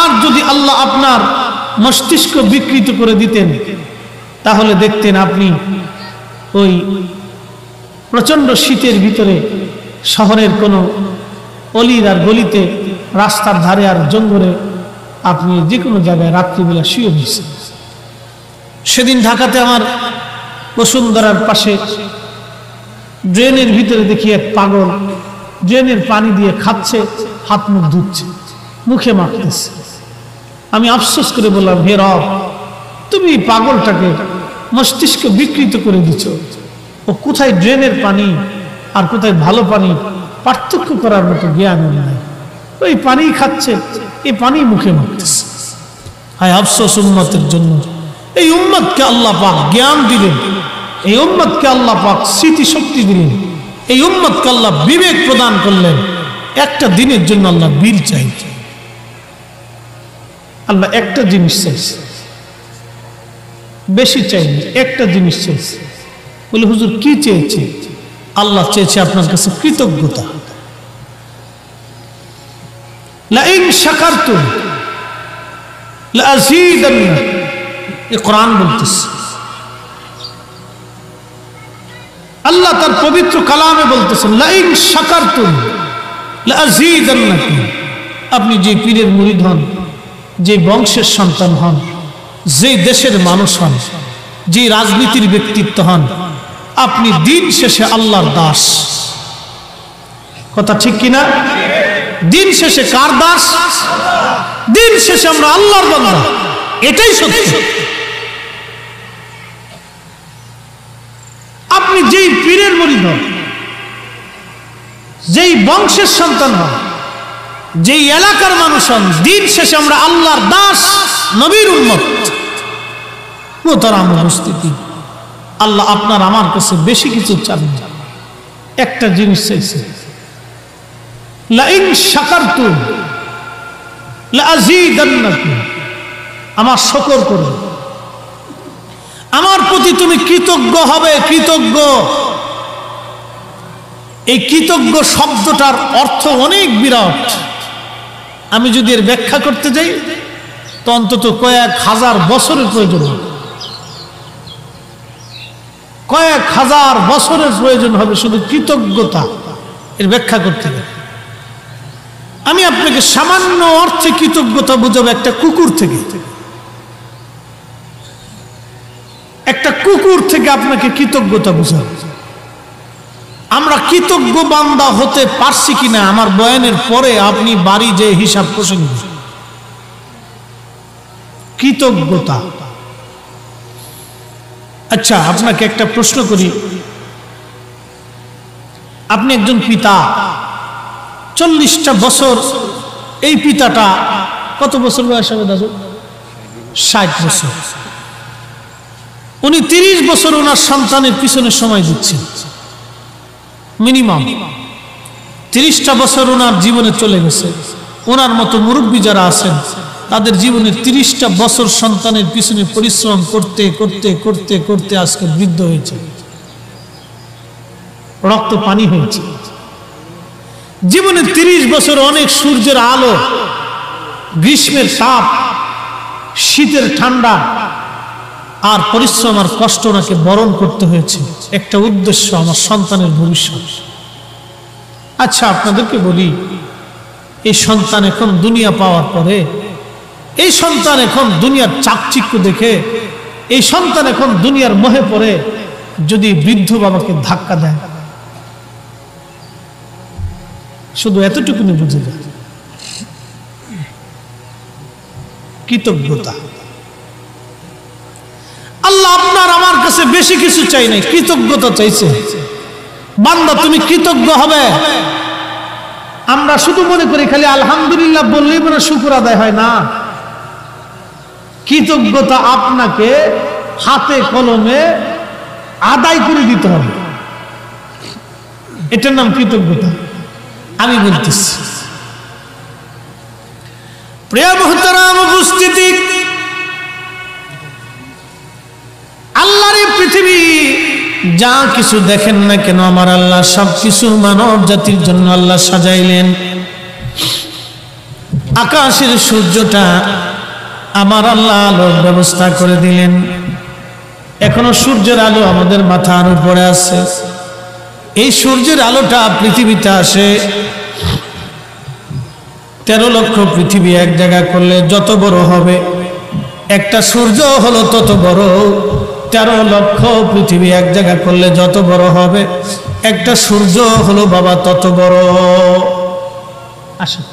আর যদি আল্লাহ আপনার মস্তিষ্ক বিকৃত করে দিতেন তাহলে দেখতেন আপনি ওই প্রচন্ড শীতের ভিতরে শহরের কোনো অলির আর গলিতে, রাস্তার ধারে আর জঙ্গলে আপনি যে কোনো জায়গায় রাত্রিবেলা শুয়ে বসেছেন। সেদিন ঢাকাতে আমার বসুন্ধরার পাশে ড্রেনের ভিতরে দেখি এক পাগল ড্রেনের পানি দিয়ে খাচ্ছে, হাত মুখ ধুচ্ছে, মুখে মাখতেছে। আমি আফসোস করে বললাম, হে রব, তুমি পাগলটাকে মস্তিষ্ক বিকৃত করে দিচ্ছ। ও কোথায় ড্রেনের পানি আর কোথায় ভালো পানি পার্থক্য করার মতো জ্ঞান নাই। ওই পানি খাচ্ছে, এই পানি মুখে মাখতেছে। হায় আফসোস উম্মতের জন্য। এই উম্মতকে আল্লাহ পাক জ্ঞান দিলেন, এই উম্মতকে আল্লাহ পাক স্মৃতিশক্তি দিলেন, এই উম্মতকে আল্লাহ বিবেক প্রদান করলেন। একটা দিনের জন্য আল্লাহ বিল চাইছে। আল্লাহ একটা জিনিস চাইছে, বেশি চাইনি, একটা জিনিস চাইছে। বলে হুজুর কি চেয়েছে? আল্লাহ চেয়েছে আপনার কাছে কৃতজ্ঞতা। লাইন শাকারতুম লাযীদান্না, এই কোরআন বলতেছে। আল্লাহ পবিত্র কালামে বলতেছেন লাইন শাকারতুম লাযীদান্নাকুম। আপনি যে পীরের মুরিদ হন, যে বংশের সন্তান হন, যে দেশের মানুষ হন, যে রাজনীতির ব্যক্তিত্ব হন, আপনি দিন শেষে আল্লাহর দাস। কথা ঠিক কিনা? দিন শেষে কার দাস? দিন শেষে আমরা আল্লাহর বান্দা, এটাই সত্য। আপনি যেই পীরের মুরিদ হন, যেই বংশের সন্তান হন, যেই এলাকার মানুষ হন, দিন শেষে আমরা আল্লাহর দাস, নবীর উম্মত। মোহতারাম উপস্থিতি, আল্লাহ আপনার আমার কাছে বেশি কিছু চান না, একটা জিনিস চাইছে, লাইন শাকারতুম লাযীদান্নাকুম। আমার শুকর করো, আমার প্রতি তুমি কৃতজ্ঞ হবে। কৃতজ্ঞ, এই কৃতজ্ঞ শব্দটার অর্থ অনেক বিরাট। আমি যদি এর ব্যাখ্যা করতে যাই তো অন্তত কয়েক হাজার বছরের প্রয়োজন হবে, কয়েক হাজার বছরের প্রয়োজন হবে শুধু কৃতজ্ঞতা এর ব্যাখ্যা করতে গেলে। আমি আপনাকে সামান্য অর্থে কৃতজ্ঞতা বুঝাবো একটা কুকুর থেকে। একটা কুকুর থেকে আপনাকে কৃতজ্ঞতা বুঝাবো। আমরা কৃতজ্ঞ বান্দা হতে পারছি কিনা আমার বয়ানের পরে আপনি বাড়ি যে হিসাব কষে নিন। কৃতজ্ঞতা। আচ্ছা, আপনাকে একটা প্রশ্ন করি। আপনি একজন পিতা, 40টা বছর, এই পিতাটা কত বছর বয়স হবে দাদু? 60 বছর। উনি 30 বছর ওনার সন্তানের পিছনে সময় দিচ্ছেন, মিনিমাম 30টা বছর ওনার জীবনে চলে গেছে। ওনার মতো মুরব্বী যারা আছেন তাদের জীবনে 30টা বছর সন্তানের পিছনে পরিশ্রম করতে করতে করতে করতে আজকে বৃদ্ধ হয়েছে, রক্ত পানি হয়েছে। জীবনে 30 বছর অনেক সূর্যের আলো, গ্রীষ্মের তাপ, শীতের ঠান্ডা আর পরিশ্রম আর কষ্ট ওনাকে বরণ করতে হয়েছে, একটা উদ্দেশ্য, আমার সন্তানের ভবিষ্যৎ। আচ্ছা, আপনাদেরকে বলি, এই সন্তান এখন দুনিয়া পাওয়ার পরে, এই সন্তান এখন দুনিয়ার চাকচিক্য দেখে, এই সন্তান এখন দুনিয়ার মোহে পড়ে যদি বৃদ্ধ বাবাকে ধাক্কা দেয়, শুধু এতটুকুনি বুঝে যায় কৃতজ্ঞতা। আল্লাহ আপনার আমার কাছে বেশি কিছু চাই নাই, কৃতজ্ঞতা চাইছে। বান্দা তুমি কৃতজ্ঞ হবে। আমরা শুধু মনে করি খালি আলহামদুলিল্লাহ বললেই মনে শুকর আদায় হয় না। কৃতজ্ঞতা আপনাকে হাতে কলমে আদায় করে দিতে হবে, এটার নাম কৃতজ্ঞতা। আমি বলতেছি, প্রিয় মুহতারাম উপস্থিতি, আল্লাহর এই পৃথিবী যা কিছু দেখেন না কেন আমার আল্লাহ সবকিছু মানব জাতির জন্য আল্লাহ সাজাইলেন। আকাশের সূর্যটা আমার আল্লাহ আলোর ব্যবস্থা করে দিলেন। এখনো সূর্যের আলো আমাদের মাথার উপরে আছে। এই সূর্যের আলোটা পৃথিবীতে আসে। 13 লক্ষ পৃথিবী এক জায়গা করলে যত বড় হবে, একটা সূর্য হলো তত বড়। 13 লক্ষ পৃথিবী এক জায়গা করলে যত বড় হবে, একটা সূর্য হলো বাবা তত বড়। আসেন,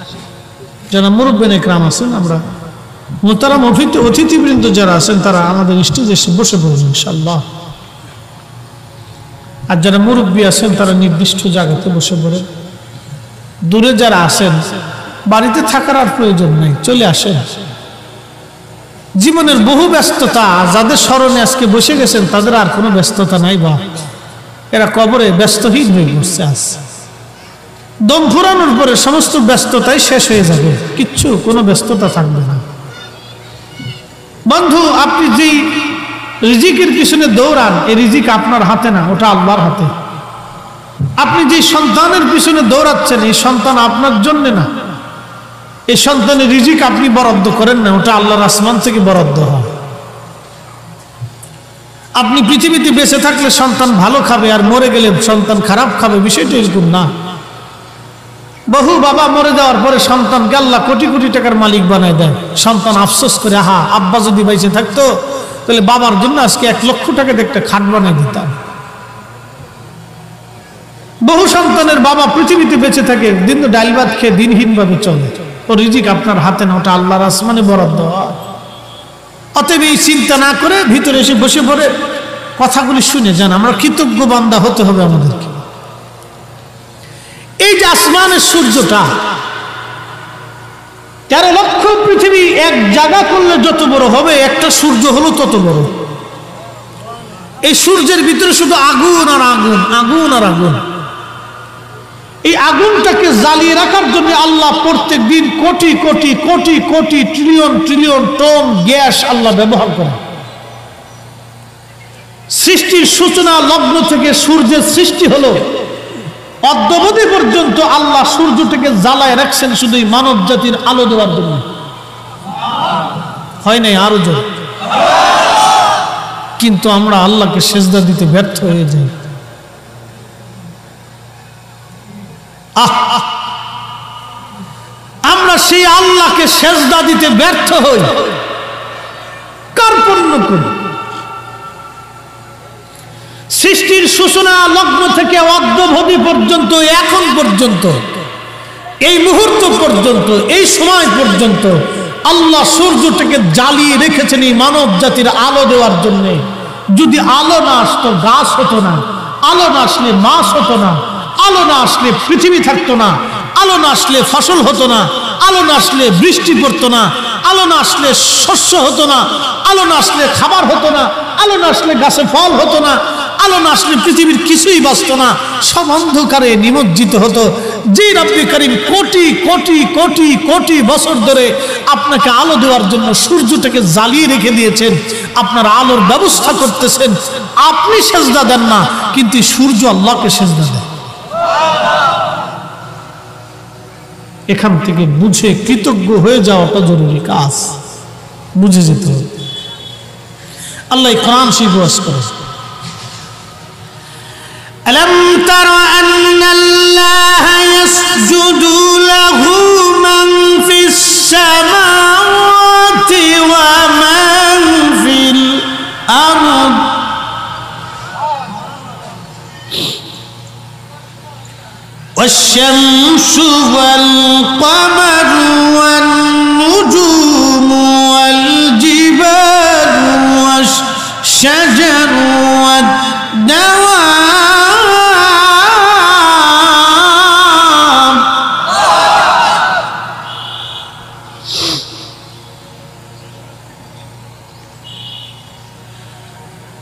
যারা মুরব্বিনে کرام আছেন, আমরা মুহতারাম অতিথিবৃন্দ যারা আছেন তারা আমাদের স্টেজে এসে বসে পড়বেন ইনশাআল্লাহ। আর যারা মুরব্বী আছেন তারা নির্দিষ্ট জায়গাতে বসে পড়েন। দূরে যারা আছেন বাড়িতে থাকার আর প্রয়োজন নেই, চলে আসেন। জীবনের বহু ব্যস্ততা, যাদের স্মরণে আজকে বসে গেছেন তাদের আর কোনো ব্যস্ততা নাই, বা এরা কবরে ব্যস্তহীন হয়ে বসছে। আজ দম ফুরানোর পরে সমস্ত ব্যস্ততাই শেষ হয়ে যাবে, কিচ্ছু কোনো ব্যস্ততা থাকবে না। বন্ধু, আপনি যেই রিজিকের পিছনে দৌড়ান, এই রিজিক আপনার হাতে না, ওটা আল্লাহর হাতে। আপনি যে সন্তানের পিছনে দৌড়াচ্ছেন, এই সন্তান আপনার জন্য না। এই সন্তানের রিজিক আপনি বরাদ্দ করেন না, ওটা আল্লাহর আসমান থেকে বরাদ্দ হয়। আপনি পৃথিবীতে বেঁচে থাকলে সন্তান ভালো খাবে আর মরে গেলে সন্তান খারাপ খাবে, বিষয়টা এরকম না। বহু বাবা মরে যাওয়ার পরে সন্তানকে আল্লাহ কোটি কোটি টাকার মালিক বানায় দেয়। সন্তান আফসোস করে, আহা আব্বা যদি বেঁচে থাকতো তাহলে বাবার জন্য আজকে 1 লক্ষ টাকাতে একটা খাট বানায় দিতাম। বহু সন্তানের বাবা পৃথিবীতে বেঁচে থাকে, দিন ডাল ভাত খেয়ে দিনহীন ভাবে চলে। ও রিজিক আপনার হাতে না, ওটা আল্লাহর আসমানে বরাদ্দ হয়। অতএব এই চিন্তা না করে ভিতরে এসে বসে পড়ে কথাগুলি শুনে যান। আমরা কৃতজ্ঞ বান্দা হতে হবে আমাদেরকে। এই যে আসমানের সূর্যটা 13 লক্ষ পৃথিবী এক জায়গা করলে যত বড় হবে, একটা সূর্য হলো তত বড়। এই সূর্যের ভিতরে শুধু আগুন আর আগুন, আগুন আর আগুন। এই আগুনটাকে জ্বালিয়ে রাখার জন্য আল্লাহ প্রত্যেক দিন crore crore crore crore trillion trillion ton gas আল্লাহ ব্যবহার করেন। সৃষ্টির সূচনা লগ্ন থেকে সূর্যের সৃষ্টি হলো অদ্যাবধি পর্যন্ত আল্লাহ সূর্যটাকে জ্বালায় রাখছেন শুধু মানব জাতির আলো দেওয়ার জন্য। হয় নাই আরো জোর। কিন্তু আমরা আল্লাহকে সেজদা দিতে ব্যর্থ হয়ে যাই। আমরা সেই আল্লাহকে সেজদা দিতে ব্যর্থ হই, কার্পণ্য করি। সৃষ্টির সূচনা লগ্ন থেকে অদ্যাবধি পর্যন্ত, এখন পর্যন্ত, এই মুহূর্ত পর্যন্ত, এই সময় পর্যন্ত আল্লাহ সূর্যটাকে জ্বালিয়ে রেখেছেন এই মানব জাতির আলো দেওয়ার জন্য। যদি আলো না আসতো গাছ হতো না, আলো না আসলে মাছ হতো না, আলো না আসলে পৃথিবী থাকতো না, আলো না আসলে ফসল হতো না, আলো না আসলে বৃষ্টি পড়তো না, আলো না আসলে শস্য হতো না, আলো না আসলে খাবার হতো না, আলো না আসলে গাছে ফল হতো না, আলো না আসলে পৃথিবীর কিছুই বাঁচত না, সব অন্ধকারে নিমজ্জিত হতো। যে রব্বুল কারীম কোটি কোটি কোটি কোটি বছর ধরে আপনাকে আলো দেওয়ার জন্য সূর্যটাকে জ্বালিয়ে রেখে দিয়েছেন, আপনার আলোর ব্যবস্থা করতেছেন। আপনি সেজদা দেন না, কিন্তু সূর্য আল্লাহকে সেজদা দেয়। এখান থেকে বুঝে কৃতজ্ঞ হয়ে যাওয়াটা জরুরি কাজ, বুঝে যেতে হবে। আল্লাহ কোরআন শরীফ ওয়াজ করে, ألم تر أن الله يسجد له من في السماوات ومن في الأرض والشمس والقمر والنجوم والجبال والشجر والدواب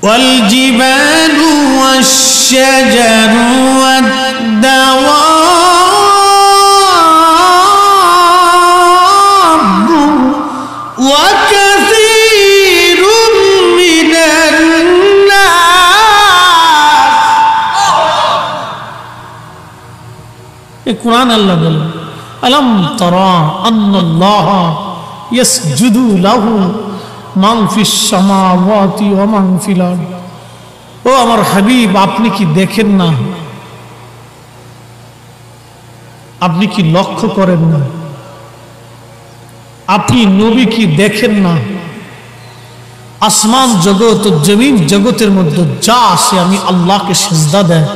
والجبال والشجر والدواب وكثير من الناس। القرآن الله بله ألم ترى أن الله يسجد له মান ফিস সামাওয়াতি ওয়া মান ফিল আরদ। ও আমার হাবিব, আপনি কি দেখেন না, আপনি কি লক্ষ্য করেন না, আপনি নবী কি দেখেন না, আসমান জগৎ ও জমিন জগতের মধ্যে যা আছে আমি আল্লাহকে সিজদা দেয়।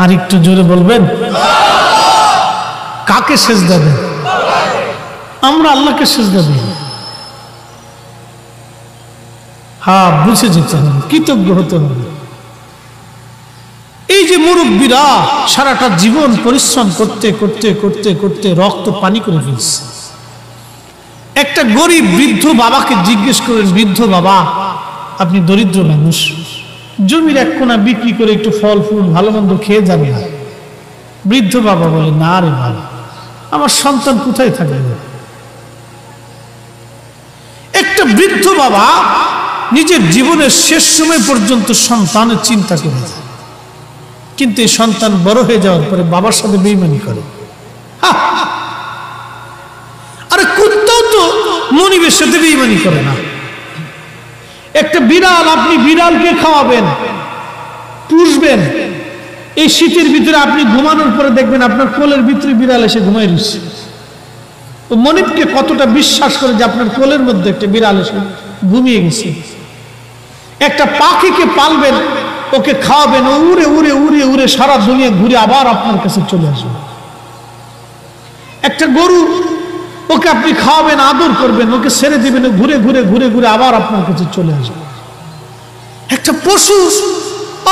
আর একটু জোরে বলবেন, কাকে সিজদা দেয়? আমরা আল্লাহকে সিজদা দিই। হ্যাঁ, বুঝে যেতে হবে, কৃতজ্ঞ হতে হবে। এই যে মুরব্বীরা সারাটা জীবন পরিশ্রম করতে করতে করতে করতে রক্ত পানি করে ফেলছে। একটা গরিব বৃদ্ধ বাবাকে জিজ্ঞেস করেন, বৃদ্ধ বাবা আপনি দরিদ্র মানুষ, জমির এক কোণা বিক্রি করে একটু ফল ফুল ভালো মন্দ খেয়ে যাবে না? বৃদ্ধ বাবা বলে, না রে বাবা, আমার সন্তান কোথায় থাকবে? একটা বৃদ্ধ বাবা নিজের জীবনের শেষ সময় পর্যন্ত সন্তানের চিন্তা করে, কিন্তু এই সন্তান বড় হয়ে যাওয়ার পরে বাবার সাথে বেঈমানি করে। আরে কুত্তাও তো মনিবের সাথে বেঈমানি করে না। একটা বিড়াল, আপনি বিড়ালকে খাওয়াবেন, পুষবেন, এই শীতের ভিতরে আপনি ঘুমানোর পরে দেখবেন আপনার কোলের ভিতরে বিড়াল এসে ঘুমাই রয়েছে। মনিবকে কতটা বিশ্বাস করে যে আপনার কোলের মধ্যে একটা বিড়াল এসে ঘুমিয়ে গেছে। একটা পাখিকে পালবেন, ওকে খাওয়াবেন, ও উড়ে উড়ে উড়ে উড়ে সারা দুনিয়া ঘুরে আবার আপনার কাছে চলে আসবে। একটা গরু, ওকে আপনি খাওয়াবেন, আদর করবেন, ওকে ছেড়ে দিবেন, ঘুরে ঘুরে ঘুরে ঘুরে আবার আপনার কাছে চলে আসবে। একটা পশু,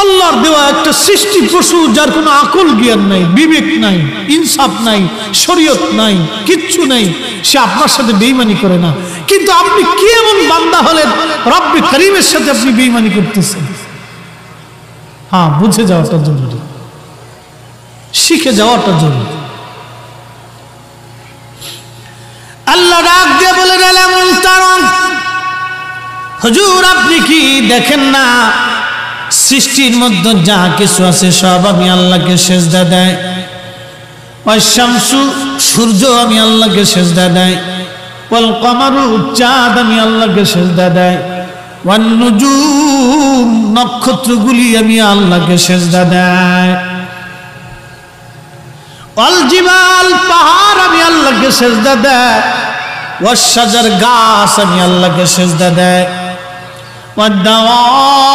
আল্লাহর দেওয়া একটা সৃষ্টি পশু, যার কোনো আকল জ্ঞান নাই, বিবেক নাই, ইনসাফ নাই, শরীয়ত নাই, কিচ্ছু নাই, সে আপনার সাথে বেঈমানি করে না। কিন্তু আপনি কি এমন বান্দা হলেন, রব্বে করিমের সাথে আপনি বেঈমানি করতেছেন? হ্যাঁ, বুঝে যাওয়াটা জরুরি, শিখে যাওয়াটা জরুরি। আল্লাহ ডাক দিয়ে বলে গেলেন, হুজুর আপনি কি দেখেন না সৃষ্টির মধ্যে যা কিছু আছে সব আমি আল্লাহকে সেজদা দেয়। ওয়াশ-শামসু, সূর্য আমি আল্লাহকে সেজদা দেয়। ওয়াল কমারু, চাঁদ আমি আল্লাহকে সেজদা দেয়। ওয়ান নুজুম, নক্ষত্রগুলি আমি আল্লাহকে সেজদা দেয়। ওয়াল জিবাল, পাহাড় আমি আল্লাহকে সেজদা দেয়। ওয়াশ-শাজার, গাছ আমি আল্লাহকে সেজদা দেয়। ওয়াদ-দাওয়াব,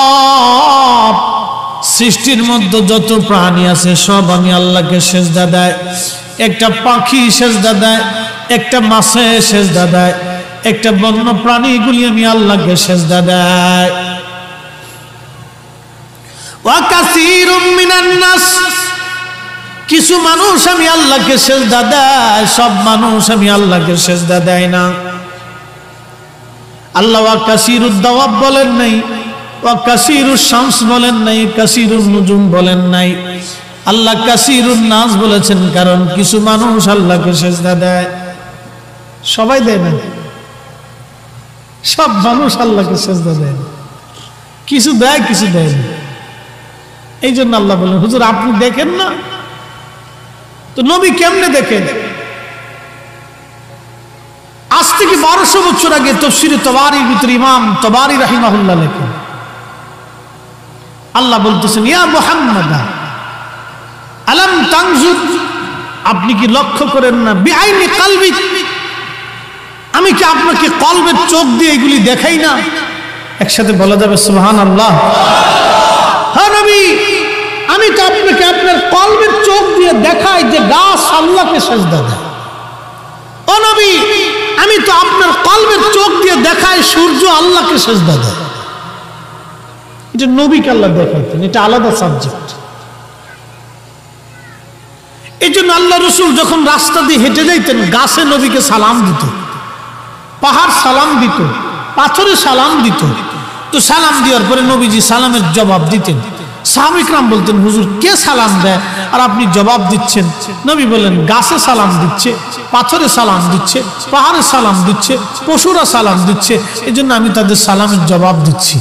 সৃষ্টির মধ্যে যত প্রাণী আছে সব আমি আল্লাহকে সেজদা দেয়। একটা পাখি সেজদা দেয়, একটা মাছে সেজদা দেয়, একটা বন্য প্রাণীগুলি আমি আল্লাহকে সেজদা দেয়। ওয়া কাসীরুম মিনান নাস, কিছু মানুষ আমি আল্লাহকে সেজদা দেয়, সব মানুষ আমি আল্লাহকে সেজদা দেয় না। আল্লাহ ওয়া কাসীরুদ দাওয়াব বলেন নাই, ওয়া কাসীরুশ শামস বলেন নাই, কাসীরুন নুজুম বলেন নাই। আল্লাহ কাসীরুন নাস বলেছেন, কারণ কিছু মানুষ আল্লাহকে সেজদা দেয়, সবাই দেয় না। সব মানুষ আল্লাহকে সেজদা দেয় না, কিছু দেয় কিছু দেয় না। এই জন্য আল্লাহ বলেন, হুজুর আপনি দেখেন না তো নবী কেমনে দেখেন? আজ থেকে 1200 বছর আগে তাফসীরে তাবারির ভিতরে ইমাম তাবারি রাহিমাহুল্লাহ লেখেন, আল্লাহ বলতেছেন, ইয়া মুহাম্মাদ আলাম তানজুর, আপনি কি লক্ষ্য করেন না, বিআইনি কলবি, আমি কি আপনাকে কলবের চোখ দিয়ে এগুলি দেখাই না? একসাথে বলা যাবে সুবহানাল্লাহ। হ্যাঁ নবী, আমি তো আপনাকে আপনার কলবের চোখ দিয়ে দেখাই যে গাছ আল্লাহকে সেজদা দেয়। ও নবী, আমি তো আপনার কলবের চোখ দিয়ে দেখাই সূর্য আল্লাহকে সেজদা দেয়। এটা নবীকে আল্লাহ দেখাইতেন, এটা আলাদা সাবজেক্ট। এই জন্য আল্লাহ রসুল যখন রাস্তা দিয়ে হেঁটে যাইতেন, গাছে নবীকে সালাম দিত, পাহাড় সালাম দিত, পাথরে সালাম দিত। তো সালাম দেওয়ার পরে নবীজি সালামের জবাব দিতেন। সাহাবা ইকরাম বলতেন, হুজুর কে সালাম দেয় আর আপনি জবাব দিচ্ছেন? নবী বলেন, গাছে সালাম দিচ্ছে, পাথরে সালাম দিচ্ছে, পাহাড়ে সালাম দিচ্ছে, পশুরা সালাম দিচ্ছে, এই জন্য আমি তাদের সালামের জবাব দিচ্ছি।